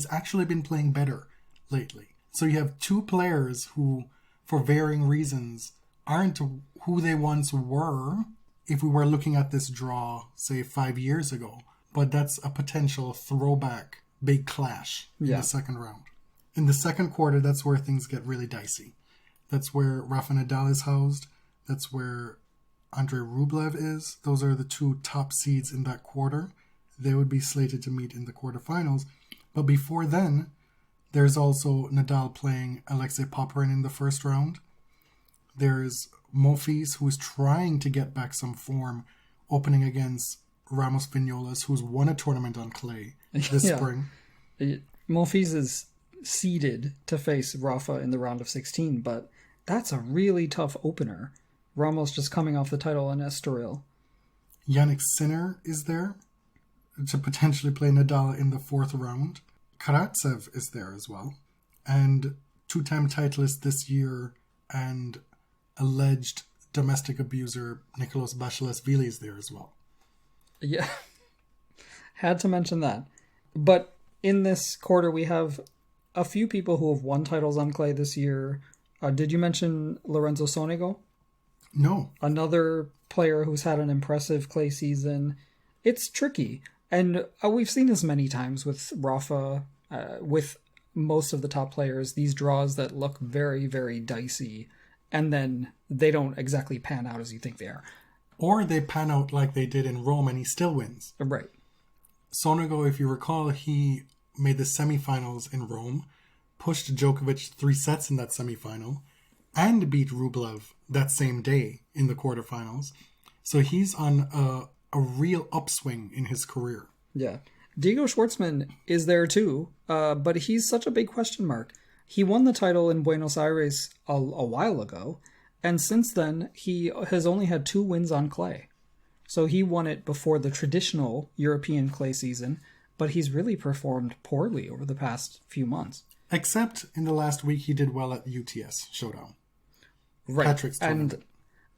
actually been playing better lately. So you have two players who, for varying reasons, aren't who they once were if we were looking at this draw, say, 5 years ago. But that's a potential throwback big clash in the second round. In the second quarter, that's where things get really dicey. That's where Rafa Nadal is housed. That's where Andrei Rublev is. Those are the two top seeds in that quarter. They would be slated to meet in the quarterfinals. But before then, there's also Nadal playing Alexei Popyrin in the first round. There's Monfils, who's trying to get back some form, opening against Ramos Vignolas, who's won a tournament on clay this spring. Monfils is seeded to face Rafa in the round of 16, but that's a really tough opener. Ramos just coming off the title in Estoril. Jannik Sinner is there to potentially play Nadal in the fourth round. Karatsev is there as well. And two-time titleist this year and alleged domestic abuser Nicolas Bachelet-Vili is there as well. Yeah, had to mention that. But in this quarter, we have a few people who have won titles on clay this year. Did you mention Lorenzo Sonego? No. Another player who's had an impressive clay season. It's tricky. And we've seen this many times with Rafa, with most of the top players, these draws that look very, very dicey, and then they don't exactly pan out as you think they are. Or they pan out like they did in Rome and he still wins. Right. Sonego, if you recall, he made the semifinals in Rome, pushed Djokovic 3 sets in that semifinal, and beat Rublev that same day in the quarterfinals. So he's on a real upswing in his career. Yeah. Diego Schwartzman is there too, but he's such a big question mark. He won the title in Buenos Aires a while ago, and since then, he has only had 2 wins on clay. So he won it before the traditional European clay season, but he's really performed poorly over the past few months. Except in the last week, he did well at UTS Showdown. Right. Patrick's tournament.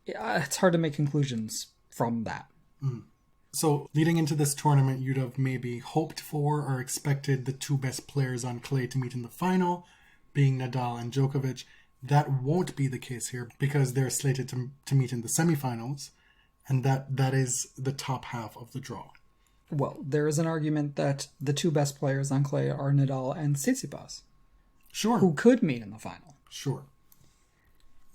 And it's hard to make conclusions from that. Mm. So leading into this tournament, you'd have maybe hoped for or expected the 2 best players on clay to meet in the final, being Nadal and Djokovic. That won't be the case here because they're slated to meet in the semifinals, and that is the top half of the draw. Well, there is an argument that the 2 best players on clay are Nadal and Tsitsipas. Sure. Who could meet in the final. Sure.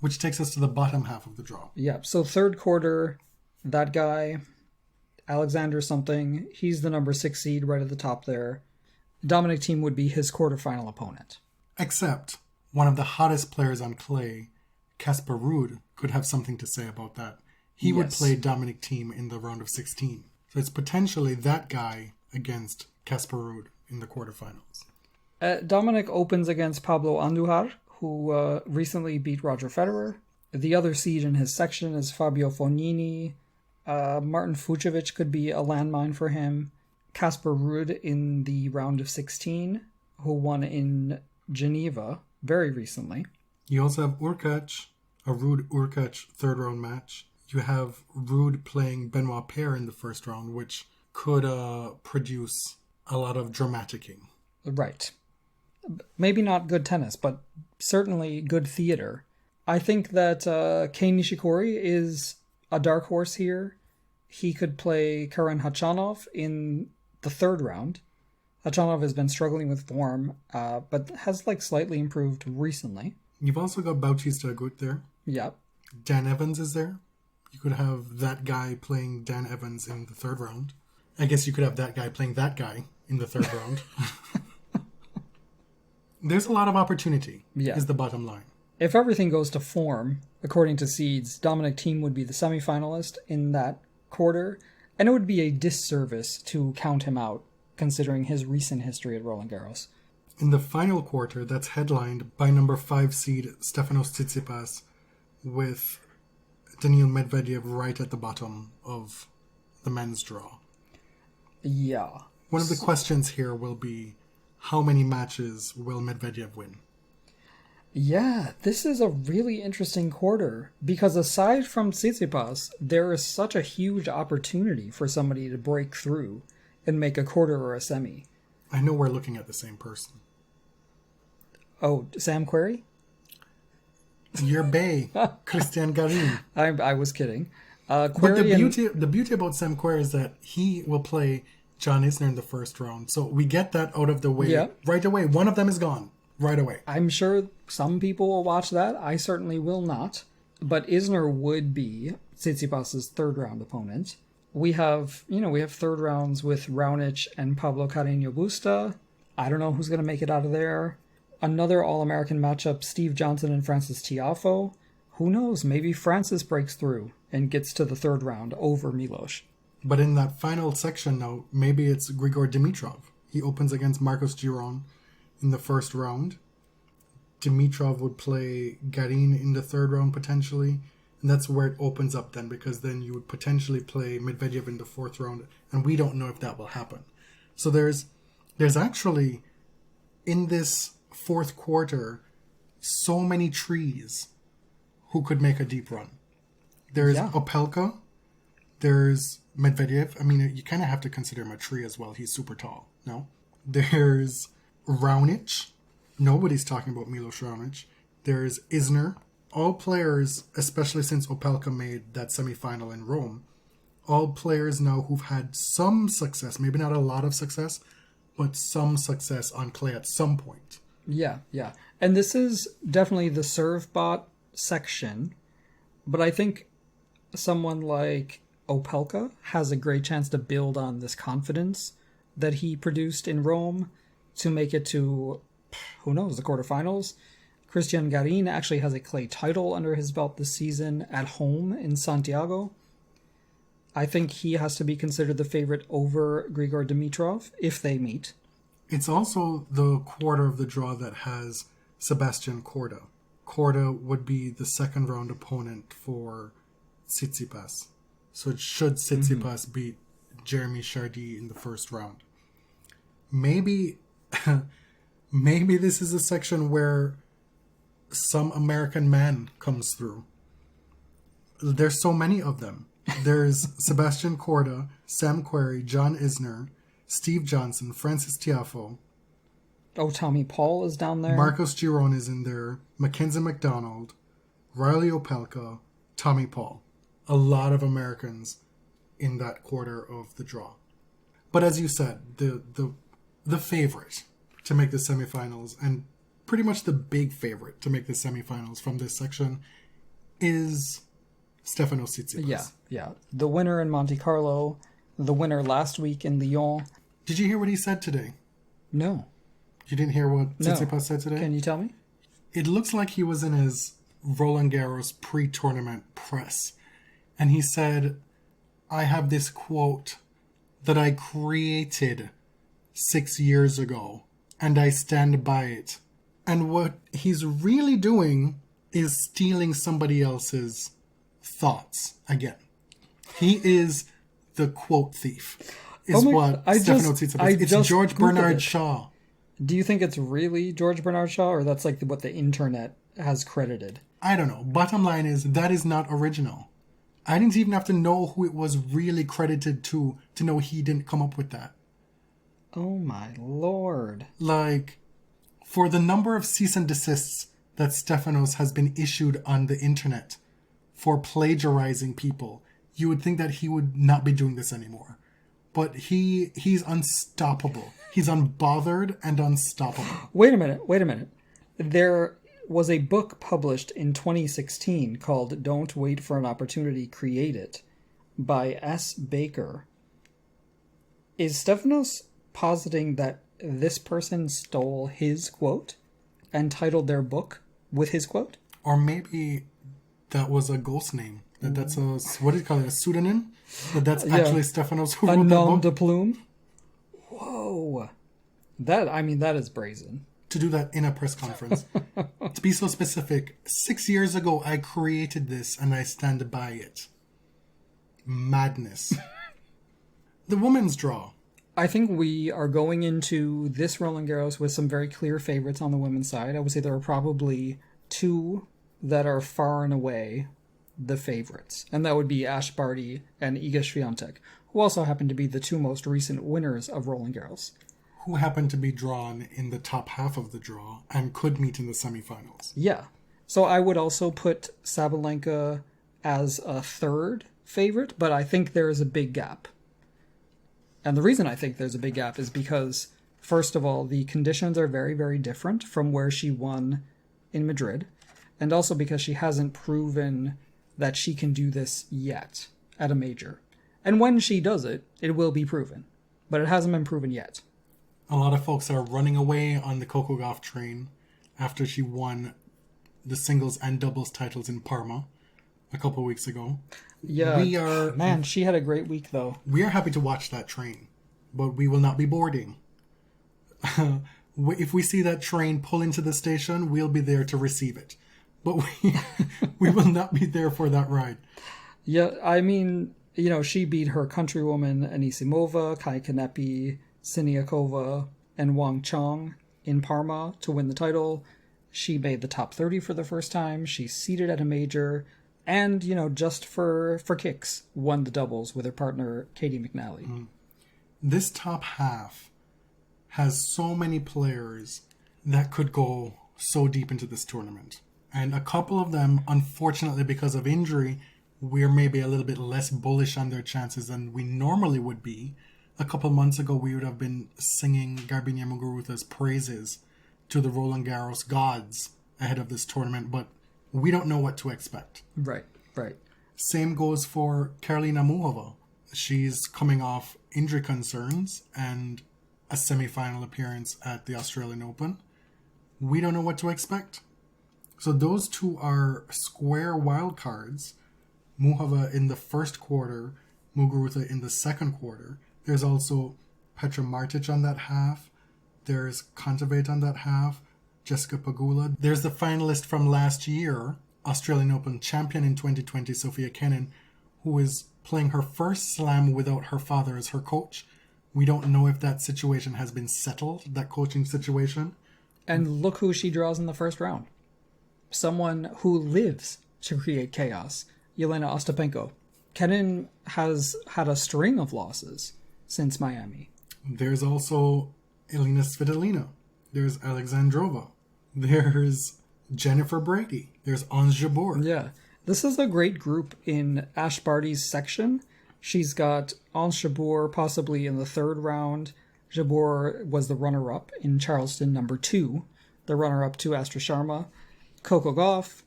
Which takes us to the bottom half of the draw. Yeah, so third quarter, that guy, Alexander something, he's the number 6 seed right at the top there. Dominic Thiem would be his quarterfinal opponent. Except one of the hottest players on clay, Casper Ruud, could have something to say about that. He would play Dominic Thiem in the round of 16. So it's potentially that guy against Casper Ruud in the quarterfinals. Dominic opens against Pablo Andujar, who recently beat Roger Federer. The other seed in his section is Fabio Fognini. Martin Fucsovics could be a landmine for him. Casper Ruud in the round of 16, who won in Geneva very recently. You also have Urkac, a Ruud-Urkac third round match. You have Ruud playing Benoit Paire in the first round, which could produce a lot of dramaticking. Right. Maybe not good tennis, but certainly good theater. I think that Kei Nishikori is a dark horse here. He could play Karen Khachanov in the third round. Achanov has been struggling with form, but has like slightly improved recently. You've also got Bautista Agut there. Yep. Dan Evans is there. You could have that guy playing Dan Evans in the third round. I guess you could have that guy playing that guy in the third round. There's a lot of opportunity, is the bottom line. If everything goes to form, according to seeds, Dominic Thiem would be the semifinalist in that quarter, and it would be a disservice to count him out, considering his recent history at Roland Garros. In the final quarter, that's headlined by number 5 seed Stefanos Tsitsipas, with Daniil Medvedev right at the bottom of the men's draw. Yeah. One of the questions here will be, how many matches will Medvedev win? Yeah, this is a really interesting quarter, because aside from Tsitsipas, there is such a huge opportunity for somebody to break through and make a quarter or a semi. I know we're looking at the same person. Oh, Sam Querrey? Your bae, Christian Garin. I was kidding. But the beauty about Sam Querrey is that he will play John Isner in the first round. So we get that out of the way right away. One of them is gone right away. I'm sure some people will watch that. I certainly will not. But Isner would be Tsitsipas' third round opponent. We have third rounds with Raonic and Pablo Carreño Busta. I don't know who's going to make it out of there. Another All-American matchup, Steve Johnson and Francis Tiafoe. Who knows? Maybe Francis breaks through and gets to the third round over Milos. But in that final section now, maybe it's Grigor Dimitrov. He opens against Marcos Giron in the first round. Dimitrov would play Garin in the third round potentially. And that's where it opens up then, because then you would potentially play Medvedev in the fourth round. And we don't know if that will happen. So there's actually, in this fourth quarter, so many trees who could make a deep run. There's Opelka. There's Medvedev. I mean, you kind of have to consider him a tree as well. He's super tall, no? There's Raonic. Nobody's talking about Milos Raonic. There's Isner. All players, especially since Opelka made that semifinal in Rome, all players now who've had some success, maybe not a lot of success, but some success on clay at some point. Yeah. And this is definitely the serve bot section, but I think someone like Opelka has a great chance to build on this confidence that he produced in Rome to make it to, who knows, the quarterfinals. Christian Garin actually has a clay title under his belt this season at home in Santiago. I think he has to be considered the favorite over Grigor Dimitrov if they meet. It's also the quarter of the draw that has Sebastian Korda. Korda would be the second round opponent for Tsitsipas. So should Tsitsipas beat Jeremy Chardy in the first round. Maybe this is a section where some American man comes through. There's so many of them. There's Sebastian Korda, Sam Querrey, John Isner, Steve Johnson, Francis Tiafoe. Oh, Tommy Paul is down there. Marcos Giron is in there. Mackenzie McDonald, Riley Opelka, Tommy Paul. A lot of Americans in that quarter of the draw. But as you said, the favorite to make the semifinals, and pretty much the big favorite to make the semifinals from this section, is Stefanos Tsitsipas. Yeah. The winner in Monte Carlo, the winner last week in Lyon. Did you hear what he said today? No. You didn't hear what Tsitsipas said today? Can you tell me? It looks like he was in his Roland Garros pre-tournament press. And he said, I have this quote that I created 6 years ago, and I stand by it. And what he's really doing is stealing somebody else's thoughts again. He is the quote thief, is what Stefanos Tsitsipas is. It's George Bernard Shaw. Do you think it's really George Bernard Shaw, or that's like what the internet has credited? I don't know. Bottom line is, that is not original. I didn't even have to know who it was really credited to know he didn't come up with that. Oh my lord. Like, for the number of cease and desists that Stefanos has been issued on the internet for plagiarizing people, you would think that he would not be doing this anymore. but he's unstoppable. He's unbothered and unstoppable. Wait a minute. There was a book published in 2016 called Don't Wait for an Opportunity, Create It by S. Baker. Is Stefanos positing that this person stole his quote and titled their book with his quote? Or maybe that was a ghost name. That's a, what do you call it, a pseudonym? That's actually Stefanos who a wrote that nom book? de plume? Whoa. That is brazen. To do that in a press conference. To be so specific, 6 years ago I created this and I stand by it. Madness. The women's draw. I think we are going into this Roland Garros with some very clear favorites on the women's side. I would say there are probably two that are far and away the favorites. And that would be Ash Barty and Iga Swiatek, who also happen to be the two most recent winners of Roland Garros. Who happened to be drawn in the top half of the draw and could meet in the semifinals. Yeah. So I would also put Sabalenka as a third favorite, but I think there is a big gap. And the reason I think there's a big gap is because, first of all, the conditions are very, very different from where she won in Madrid, and also because she hasn't proven that she can do this yet at a major. And when she does it, it will be proven. But it hasn't been proven yet. A lot of folks are running away on the Coco Gauff train after she won the singles and doubles titles in Parma a couple weeks ago. Yeah, man, she had a great week, though. We are happy to watch that train, but we will not be boarding. If we see that train pull into the station, we'll be there to receive it. But we will not be there for that ride. Yeah, I mean, she beat her countrywoman Anisimova, Kai Kanepi, Siniakova, and Wang Chong in Parma to win the title. She made the top 30 for the first time. She's seeded at a major. And, just for kicks, won the doubles with her partner, Katie McNally. Mm. This top half has so many players that could go so deep into this tournament. And a couple of them, unfortunately, because of injury, we're maybe a little bit less bullish on their chances than we normally would be. A couple months ago, we would have been singing Garbiñe Muguruza's praises to the Roland Garros gods ahead of this tournament, but we don't know what to expect. Right. Same goes for Karolina Muchova. She's coming off injury concerns and a semi-final appearance at the Australian Open. We don't know what to expect. So those two are square wild cards. Muchova in the first quarter, Muguruza in the second quarter. There's also Petra Martic on that half. There's Kontaveit on that half. Jessica Pegula. There's the finalist from last year, Australian Open champion in 2020, Sophia Kenin, who is playing her first slam without her father as her coach. We don't know if that situation has been settled, that coaching situation. And look who she draws in the first round. Someone who lives to create chaos, Yelena Ostapenko. Kenin has had a string of losses since Miami. There's also Elina Svitolina. There's Alexandrova. There's Jennifer Brady. There's Ons Jabeur. Yeah. This is a great group in Ash Barty's section. She's got Ons Jabeur possibly in the third round. Jabeur was the runner-up in Charleston, number 2. The runner-up to Astra Sharma. Coco Gauff,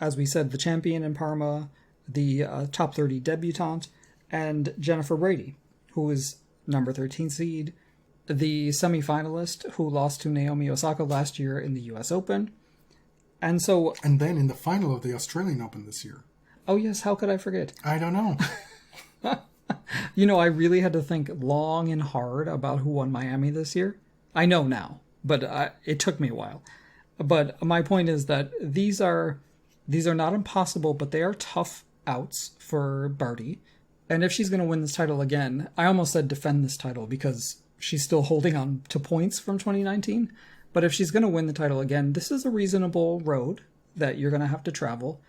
as we said, the champion in Parma, the top 30 debutante, and Jennifer Brady, who is number 13 seed, the semi-finalist who lost to Naomi Osaka last year in the US Open. And then in the final of the Australian Open this year. Oh yes, how could I forget? I don't know. I really had to think long and hard about who won Miami this year. I know now, but it took me a while. But my point is that these are not impossible, but they are tough outs for Barty. And if she's going to win this title again, I almost said defend this title because she's still holding on to points from 2019. But if she's going to win the title again, this is a reasonable road that you're going to have to travel.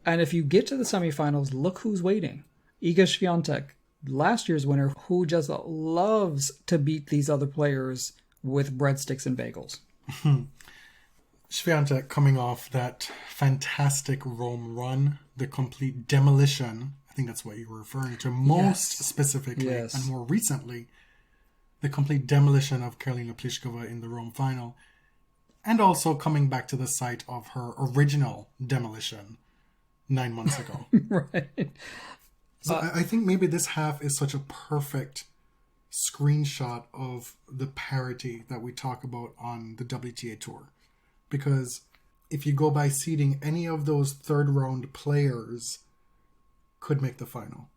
And if you get to the semifinals, look who's waiting. Iga Swiatek, last year's winner, who just loves to beat these other players with breadsticks and bagels. Swiatek coming off that fantastic Rome run, the complete demolition I think that's what you were referring to most specifically, Yes. and more recently, the complete demolition of Karolina Pliskova in the Rome final, and also coming back to the site of her original demolition 9 months ago. Right. So I think maybe this half is such a perfect screenshot of the parity that we talk about on the WTA Tour. Because if you go by seeding, any of those third round players could make the final.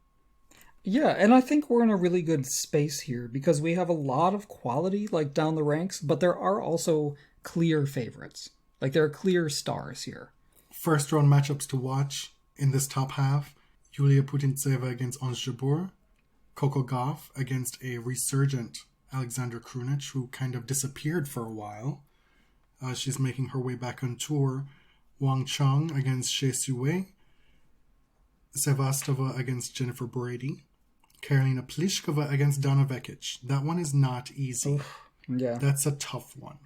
Yeah, and I think we're in a really good space here because we have a lot of quality like down the ranks, but there are also clear favorites. Like there are clear stars here. First round matchups to watch in this top half: Yulia Putintseva against Ons Jabeur, Coco Gauff against a resurgent Alexandra Krunic, who kind of disappeared for a while. She's making her way back on tour. Wang Chong against Shea Sue, Sevastova against Jennifer Brady, Karolina Pliskova against Donna Vekic. That one is not easy. Yeah. That's a tough one.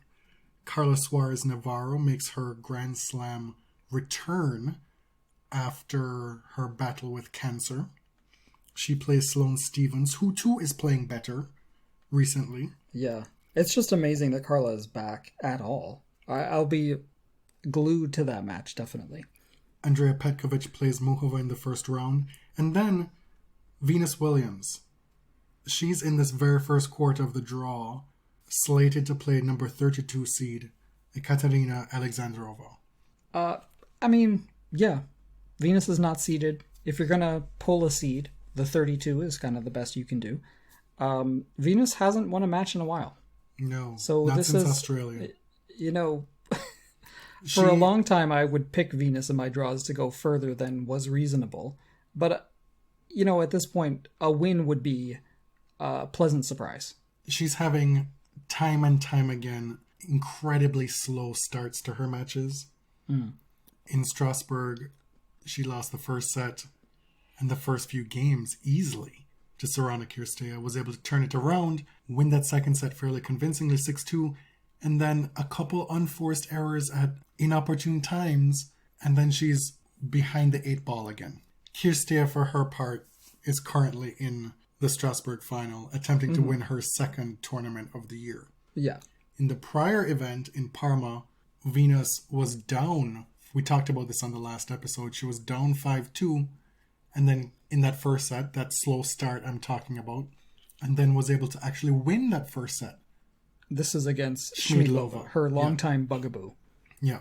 Carla Suarez Navarro makes her Grand Slam return after her battle with cancer. She plays Sloane Stephens, who too is playing better recently. Yeah. It's just amazing that Carla is back at all. I'll be glued to that match, definitely. Andrea Petkovic plays Muhova in the first round. And then Venus Williams. She's in this very first quarter of the draw, slated to play number 32 seed, Ekaterina Alexandrova. I mean, yeah. Venus is not seeded. If you're going to pull a seed, the 32 is kind of the best you can do. Venus hasn't won a match in a while. No, So not this since is Australia. You know, for a long time I would pick Venus in my draws to go further than was reasonable. But, you know, at this point, a win would be a pleasant surprise. She's having, time and time again, incredibly slow starts to her matches. In Strasbourg, she lost the first set and the first few games easily to Sorana Cirstea, was able to turn it around, win that second set fairly convincingly 6-2, and then a couple unforced errors at inopportune times, and then she's behind the 8 ball again. Cirstea, for her part, is currently in the Strasbourg final, attempting to win her second tournament of the year. Yeah. In the prior event in Parma, Venus was down. We talked about this on the last episode. She was down 5-2, and then in that first set, that slow start I'm talking about, and then was able to actually win that first set. This is against Schmidlova. Schmidlova, her longtime bugaboo. Yeah.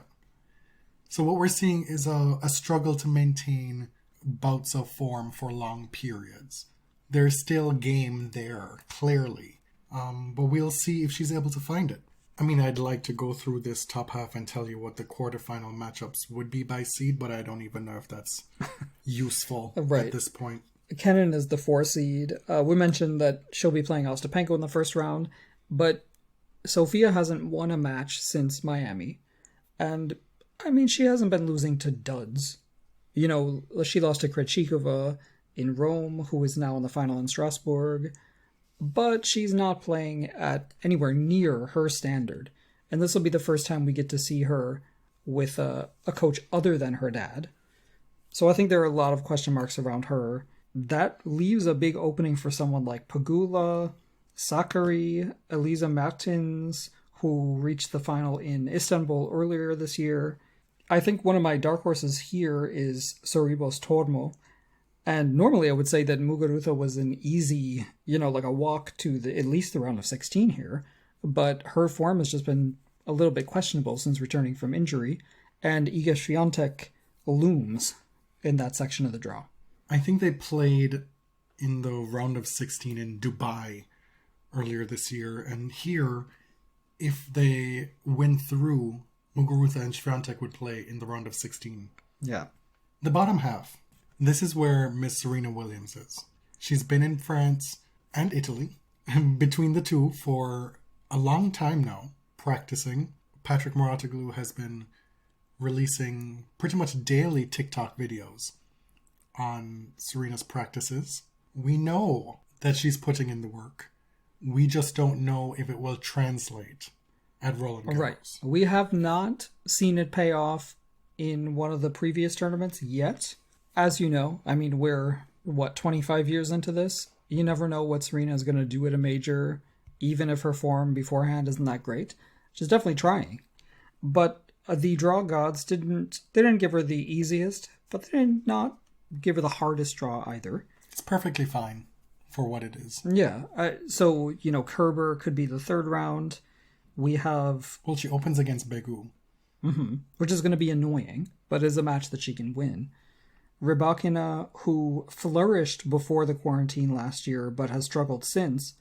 So what we're seeing is a struggle to maintain bouts of form for long periods. There's still game there, clearly. But we'll see if she's able to find it. I mean, I'd like to go through this top half and tell you what the quarterfinal matchups would be by seed, but I don't even know if that's useful Right. at this point. Kenin is the 4 seed. We mentioned that she'll be playing Ostapenko in the first round, but Sofia hasn't won a match since Miami. And, I mean, she hasn't been losing to duds. You know, she lost to Krejcikova in Rome, who is now in the final in Strasbourg. But she's not playing at anywhere near her standard. And this will be the first time we get to see her with a coach other than her dad. So I think there are a lot of question marks around her. That leaves a big opening for someone like Pegula, Sakari, Elisa Martins, who reached the final in Istanbul earlier this year. I think one of my dark horses here is Sorribos Tormo. And normally I would say that Muguruza was an easy, you know, like a walk to at least the round of 16 here. But her form has just been a little bit questionable since returning from injury. And Iga Swiatek looms in that section of the draw. I think they played in the round of 16 in Dubai earlier this year. And here, if they win through, Muguruza and Swiatek would play in the round of 16. Yeah. The bottom half. This is where Miss Serena Williams is. She's been in France and Italy, between the two, for a long time now, practicing. Patrick Mouratoglou has been releasing pretty much daily TikTok videos on Serena's practices. We know that she's putting in the work. We just don't know if it will translate at Roland Garros. Right. We have not seen it pay off in one of the previous tournaments yet. As you know, I mean, we're 25 years into this, you never know what Serena is going to do at a major, even if her form beforehand isn't that great. She's definitely trying. But the draw gods didn't give her the easiest, but they did not give her the hardest draw either. It's perfectly fine for what it is. Yeah. So, Kerber could be the third round. We have... Well, she opens against Begu. Which is going to be annoying, but is a match that she can win. Rybakina, who flourished before the quarantine last year, but has struggled since.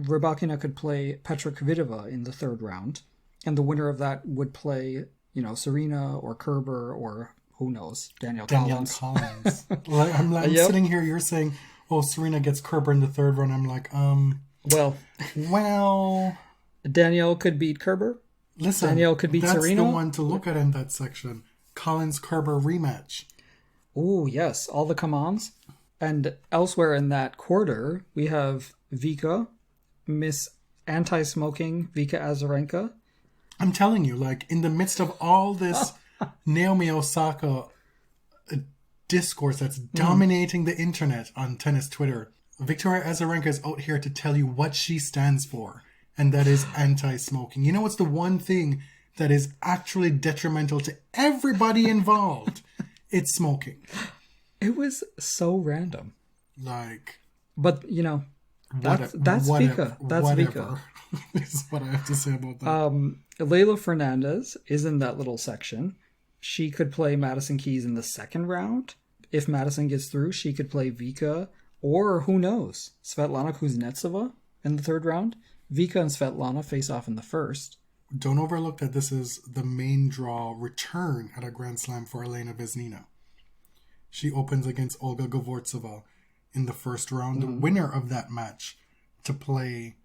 Rybakina could play Petra Kvitova in the third round, and the winner of that would play, Serena or Kerber or, who knows, Danielle Collins. I'm sitting here, you're saying, oh, Serena gets Kerber in the third round. I'm like, Well... Danielle could beat Kerber. Listen, Danielle could beat Serena. That's the one to look at in that section. Collins-Kerber rematch. Oh, yes. All the come-ons. And elsewhere in that quarter, we have Vika, Miss Anti-Smoking, Vika Azarenka. I'm telling you, in the midst of all this Naomi Osaka discourse that's dominating the internet on tennis Twitter, Victoria Azarenka is out here to tell you what she stands for. And that is anti-smoking. You know what's the one thing that is actually detrimental to everybody involved? It's smoking. It was so random. But, that's Vika. That's Vika. This is what I have to say about that. Leila Fernandez is in that little section. She could play Madison Keys in the second round. If Madison gets through, she could play Vika. Or, who knows, Svetlana Kuznetsova in the third round. Vika and Svetlana face off in the first. Don't overlook that this is the main draw return at a Grand Slam for Elena Vesnina. She opens against Olga Govortsova in the first round, the winner of that match, to play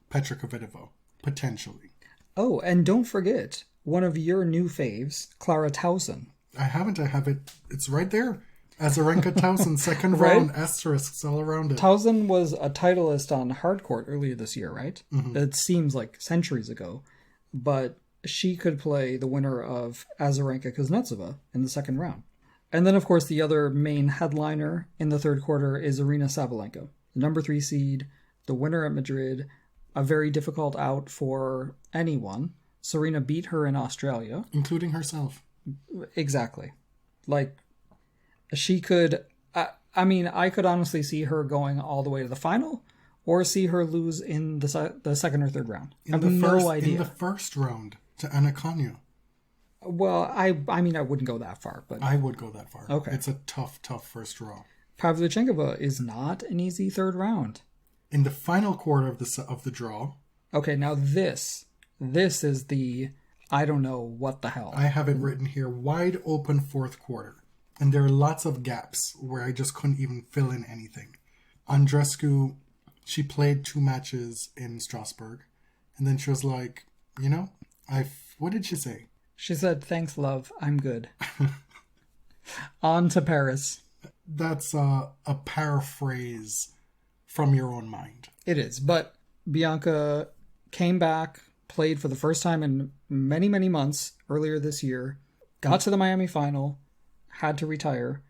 Petra Kvitova, potentially. Oh, and don't forget, one of your new faves, Clara Tauson. I haven't. I have it. It's right there. Azarenka Tauson, second round, asterisks all around it. Tauson was a titleist on hardcourt earlier this year, right? It seems like centuries ago. But she could play the winner of Azarenka Kuznetsova in the second round. And then, of course, the other main headliner in the third quarter is Aryna Sabalenka, the number 3 seed, the winner at Madrid, a very difficult out for anyone. Serena beat her in Australia. Including herself. Exactly. She could... I could honestly see her going all the way to the final, or see her lose in the second or third round. I have no idea. In the first round to Anna Konjuh. Well, I wouldn't go that far, but I would go that far. Okay. It's a tough first draw. Pavlyuchenkova is not an easy third round. In the final quarter of the draw. Okay, now this is the I don't know what the hell. I have it written here, wide open fourth quarter. And there are lots of gaps where I just couldn't even fill in anything. Andreescu, she played 2 matches in Strasbourg. And then she was like, what did she say? She said, thanks, love. I'm good. On to Paris. That's a paraphrase from your own mind. It is. But Bianca came back, played for the first time in many, many months earlier this year, got to the Miami final, had to retire.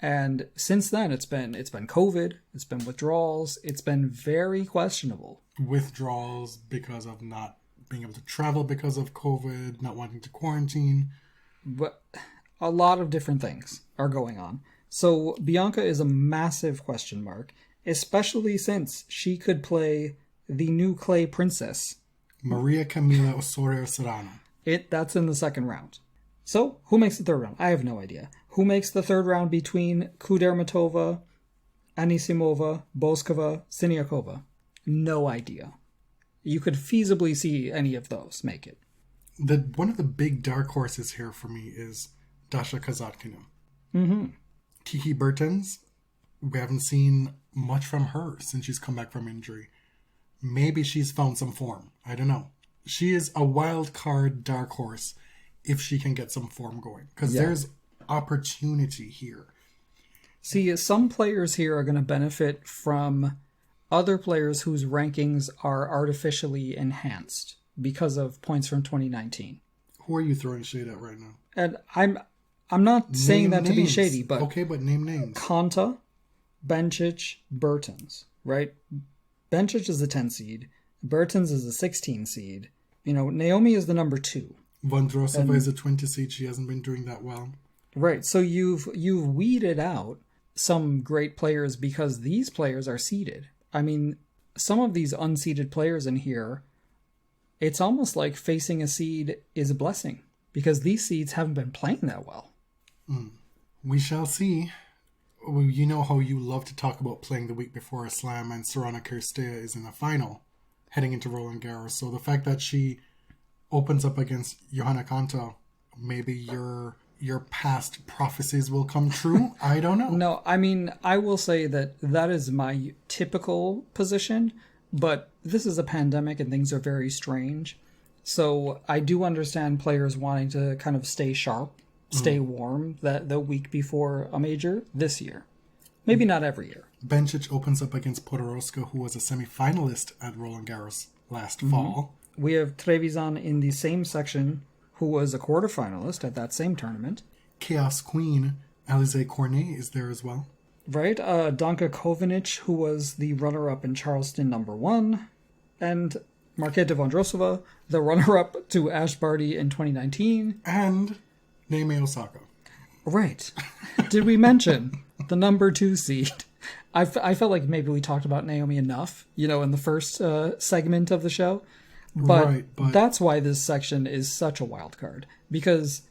And since then, it's been COVID, it's been withdrawals, it's been very questionable. Withdrawals because of not being able to travel because of COVID, not wanting to quarantine. But a lot of different things are going on. So Bianca is a massive question mark, especially since she could play the new clay princess, Maria Camila Osorio Serrano. That's in the second round. So who makes the third round? I have no idea. Who makes the third round between Kudermetova, Anisimova, Boskova, Siniakova? No idea. You could feasibly see any of those make it. One of the big dark horses here for me is Dasha Kazatkina. Kiki Bertens, we haven't seen much from her since she's come back from injury. Maybe she's found some form. I don't know. She is a wild card dark horse if she can get some form going. Because there's opportunity here. See, some players here are going to benefit from other players whose rankings are artificially enhanced because of points from 2019. Who are you throwing shade at right now? And I'm not saying that to be shady, but okay, but name names. Konta, Bencic, Bertens, right? Bencic is the 10 seed. Bertens is the 16 seed. You know, Naomi is the number 2. Vondrousova is a 20 seed. She hasn't been doing that well. Right. So you've weeded out some great players because these players are seeded. I mean, some of these unseeded players in here, it's almost like facing a seed is a blessing because these seeds haven't been playing that well. We shall see. Well, you know how you love to talk about playing the week before a slam, and Sorana Cirstea is in the final heading into Roland Garros. So the fact that she opens up against Johanna Konta, maybe your past prophecies will come true. I don't know. No, I mean, I will say that is my typical position, but this is a pandemic and things are very strange. So I do understand players wanting to kind of stay sharp, stay warm the week before a major this year. Maybe not every year. Bencic opens up against Podoroska, who was a semi-finalist at Roland Garros last fall. We have Trevisan in the same section, who was a quarterfinalist at that same tournament. Chaos Queen, Alizé Cornet, is there as well. Right, Danka Kovinic, who was the runner-up in Charleston #1, and Marketa Vondrousova, the runner-up to Ash Barty in 2019. And Naomi Osaka. Right. Did we mention the number 2 seed? I felt like maybe we talked about Naomi enough, in the first segment of the show. But that's why this section is such a wild card. Because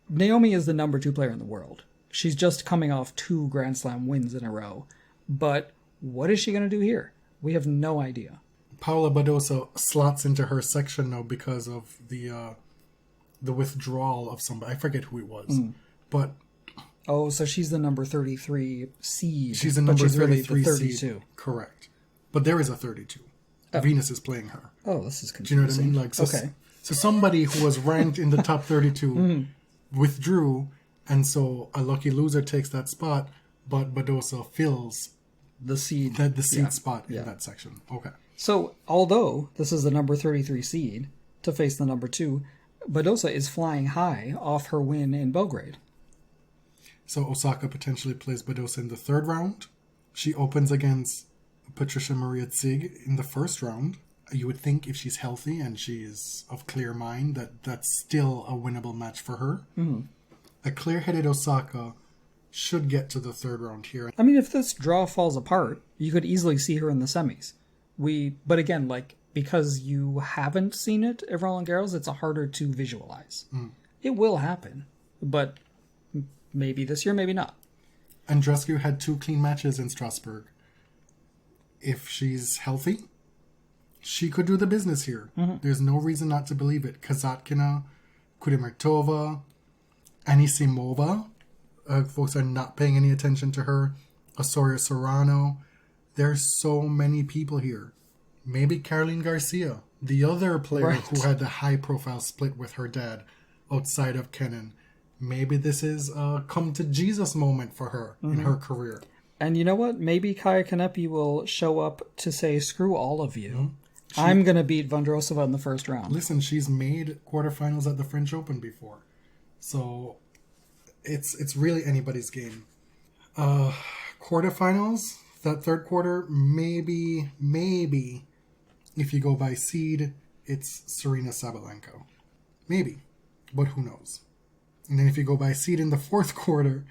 Naomi is the number 2 player in the world. She's just coming off 2 Grand Slam wins in a row. But what is she going to do here? We have no idea. Paula Badosa slots into her section now because of the withdrawal of somebody. I forget who it was. But oh, so she's the number 33 seed. She's the number 33 really the 32. seed. Correct. But there is a 32. Venus is playing her. Oh, this is confusing. Do you know what I mean? Like, so, okay. So somebody who was ranked in the top 32 withdrew, and so a lucky loser takes that spot, but Badosa fills the seed spot in that section. Okay. So, although this is the number 33 seed to face the number 2, Badosa is flying high off her win in Belgrade. So Osaka potentially plays Badosa in the 3rd round. She opens against Patricia Maria Zig in the 1st round. You would think if she's healthy and she is of clear mind that that's still a winnable match for her. A clear-headed Osaka should get to the 3rd round here. I mean, if this draw falls apart, you could easily see her in the semis. But again, because you haven't seen it at Roland Garros, it's harder to visualize. It will happen, but maybe this year, maybe not. Andreescu had 2 clean matches in Strasbourg. If she's healthy, she could do the business here. There's no reason not to believe it. Kazatkina, Kudermetova, Anisimova. Folks are not paying any attention to her. Osorio Serrano. There's so many people here. Maybe Caroline Garcia, the other player who had the high-profile split with her dad outside of Kenin. Maybe this is a come-to-Jesus moment for her in her career. And you know what? Maybe Kaya Kanepi will show up to say, screw all of you. I'm going to beat Vondrousova in the 1st round. Listen, she's made quarterfinals at the French Open before. So it's really anybody's game. Quarterfinals, that 3rd quarter, maybe, if you go by seed, it's Serena Sabalenka. Maybe, but who knows? And then if you go by seed in the 4th quarter,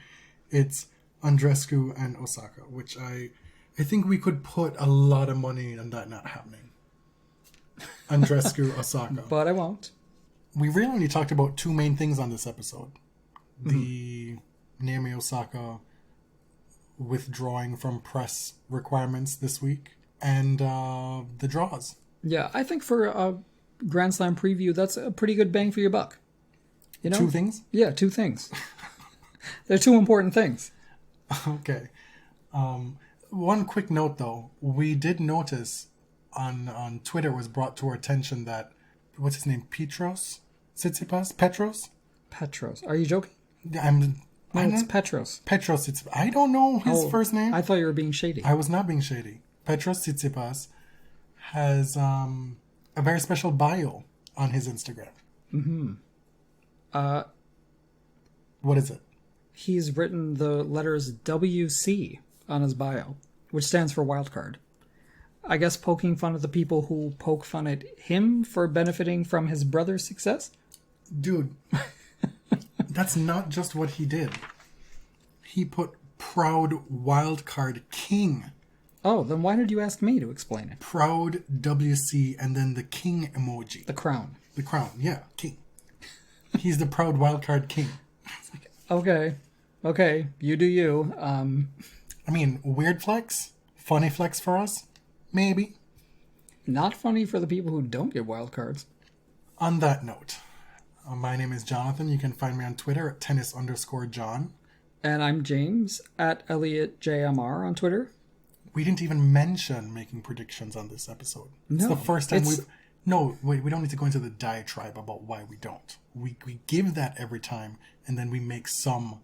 it's Andreescu and Osaka, which I think we could put a lot of money on that not happening. Andreescu, Osaka. But I won't. We really only talked about 2 main things on this episode. The Naomi Osaka withdrawing from press requirements this week, and the draws. Yeah, I think for a Grand Slam preview, that's a pretty good bang for your buck. 2 things? Yeah, 2 things. They're 2 important things. Okay. One quick note, though. We did notice on Twitter was brought to our attention that, what's his name, Petros Tsitsipas? Petros. Are you joking? It's Petros. Petros. I don't know his first name. I thought you were being shady. I was not being shady. Petros Tsitsipas has a very special bio on his Instagram. What is it? he's written the letters WC on his bio, which stands for wildcard. I guess poking fun at the people who poke fun at him for benefiting from his brother's success? Dude, that's not just what he did. He put proud wildcard king. Oh, then why did you ask me to explain it? Proud WC and then the king emoji. The crown. The crown, yeah, king. He's the proud wildcard king. Okay, you do you. I mean, weird flex? Funny flex for us? Maybe. Not funny for the people who don't get wildcards. On that note, my name is Jonathan. You can find me on Twitter at tennis_John. And I'm James at ElliotJMR on Twitter. We didn't even mention making predictions on this episode. It's No, the first time it's- we've... No, wait, we don't need to go into the diatribe about why we don't. We give that every time, and then we make some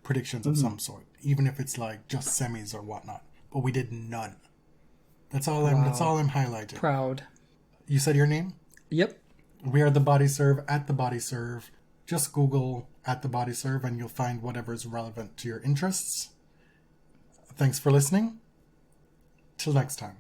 predictions of some sort, even if it's like just semis or whatnot. But we did none. That's all I'm highlighting. Proud. You said your name? Yep. We are The Body Serve at The Body Serve. Just Google at The Body Serve and you'll find whatever's relevant to your interests. Thanks for listening. Till next time.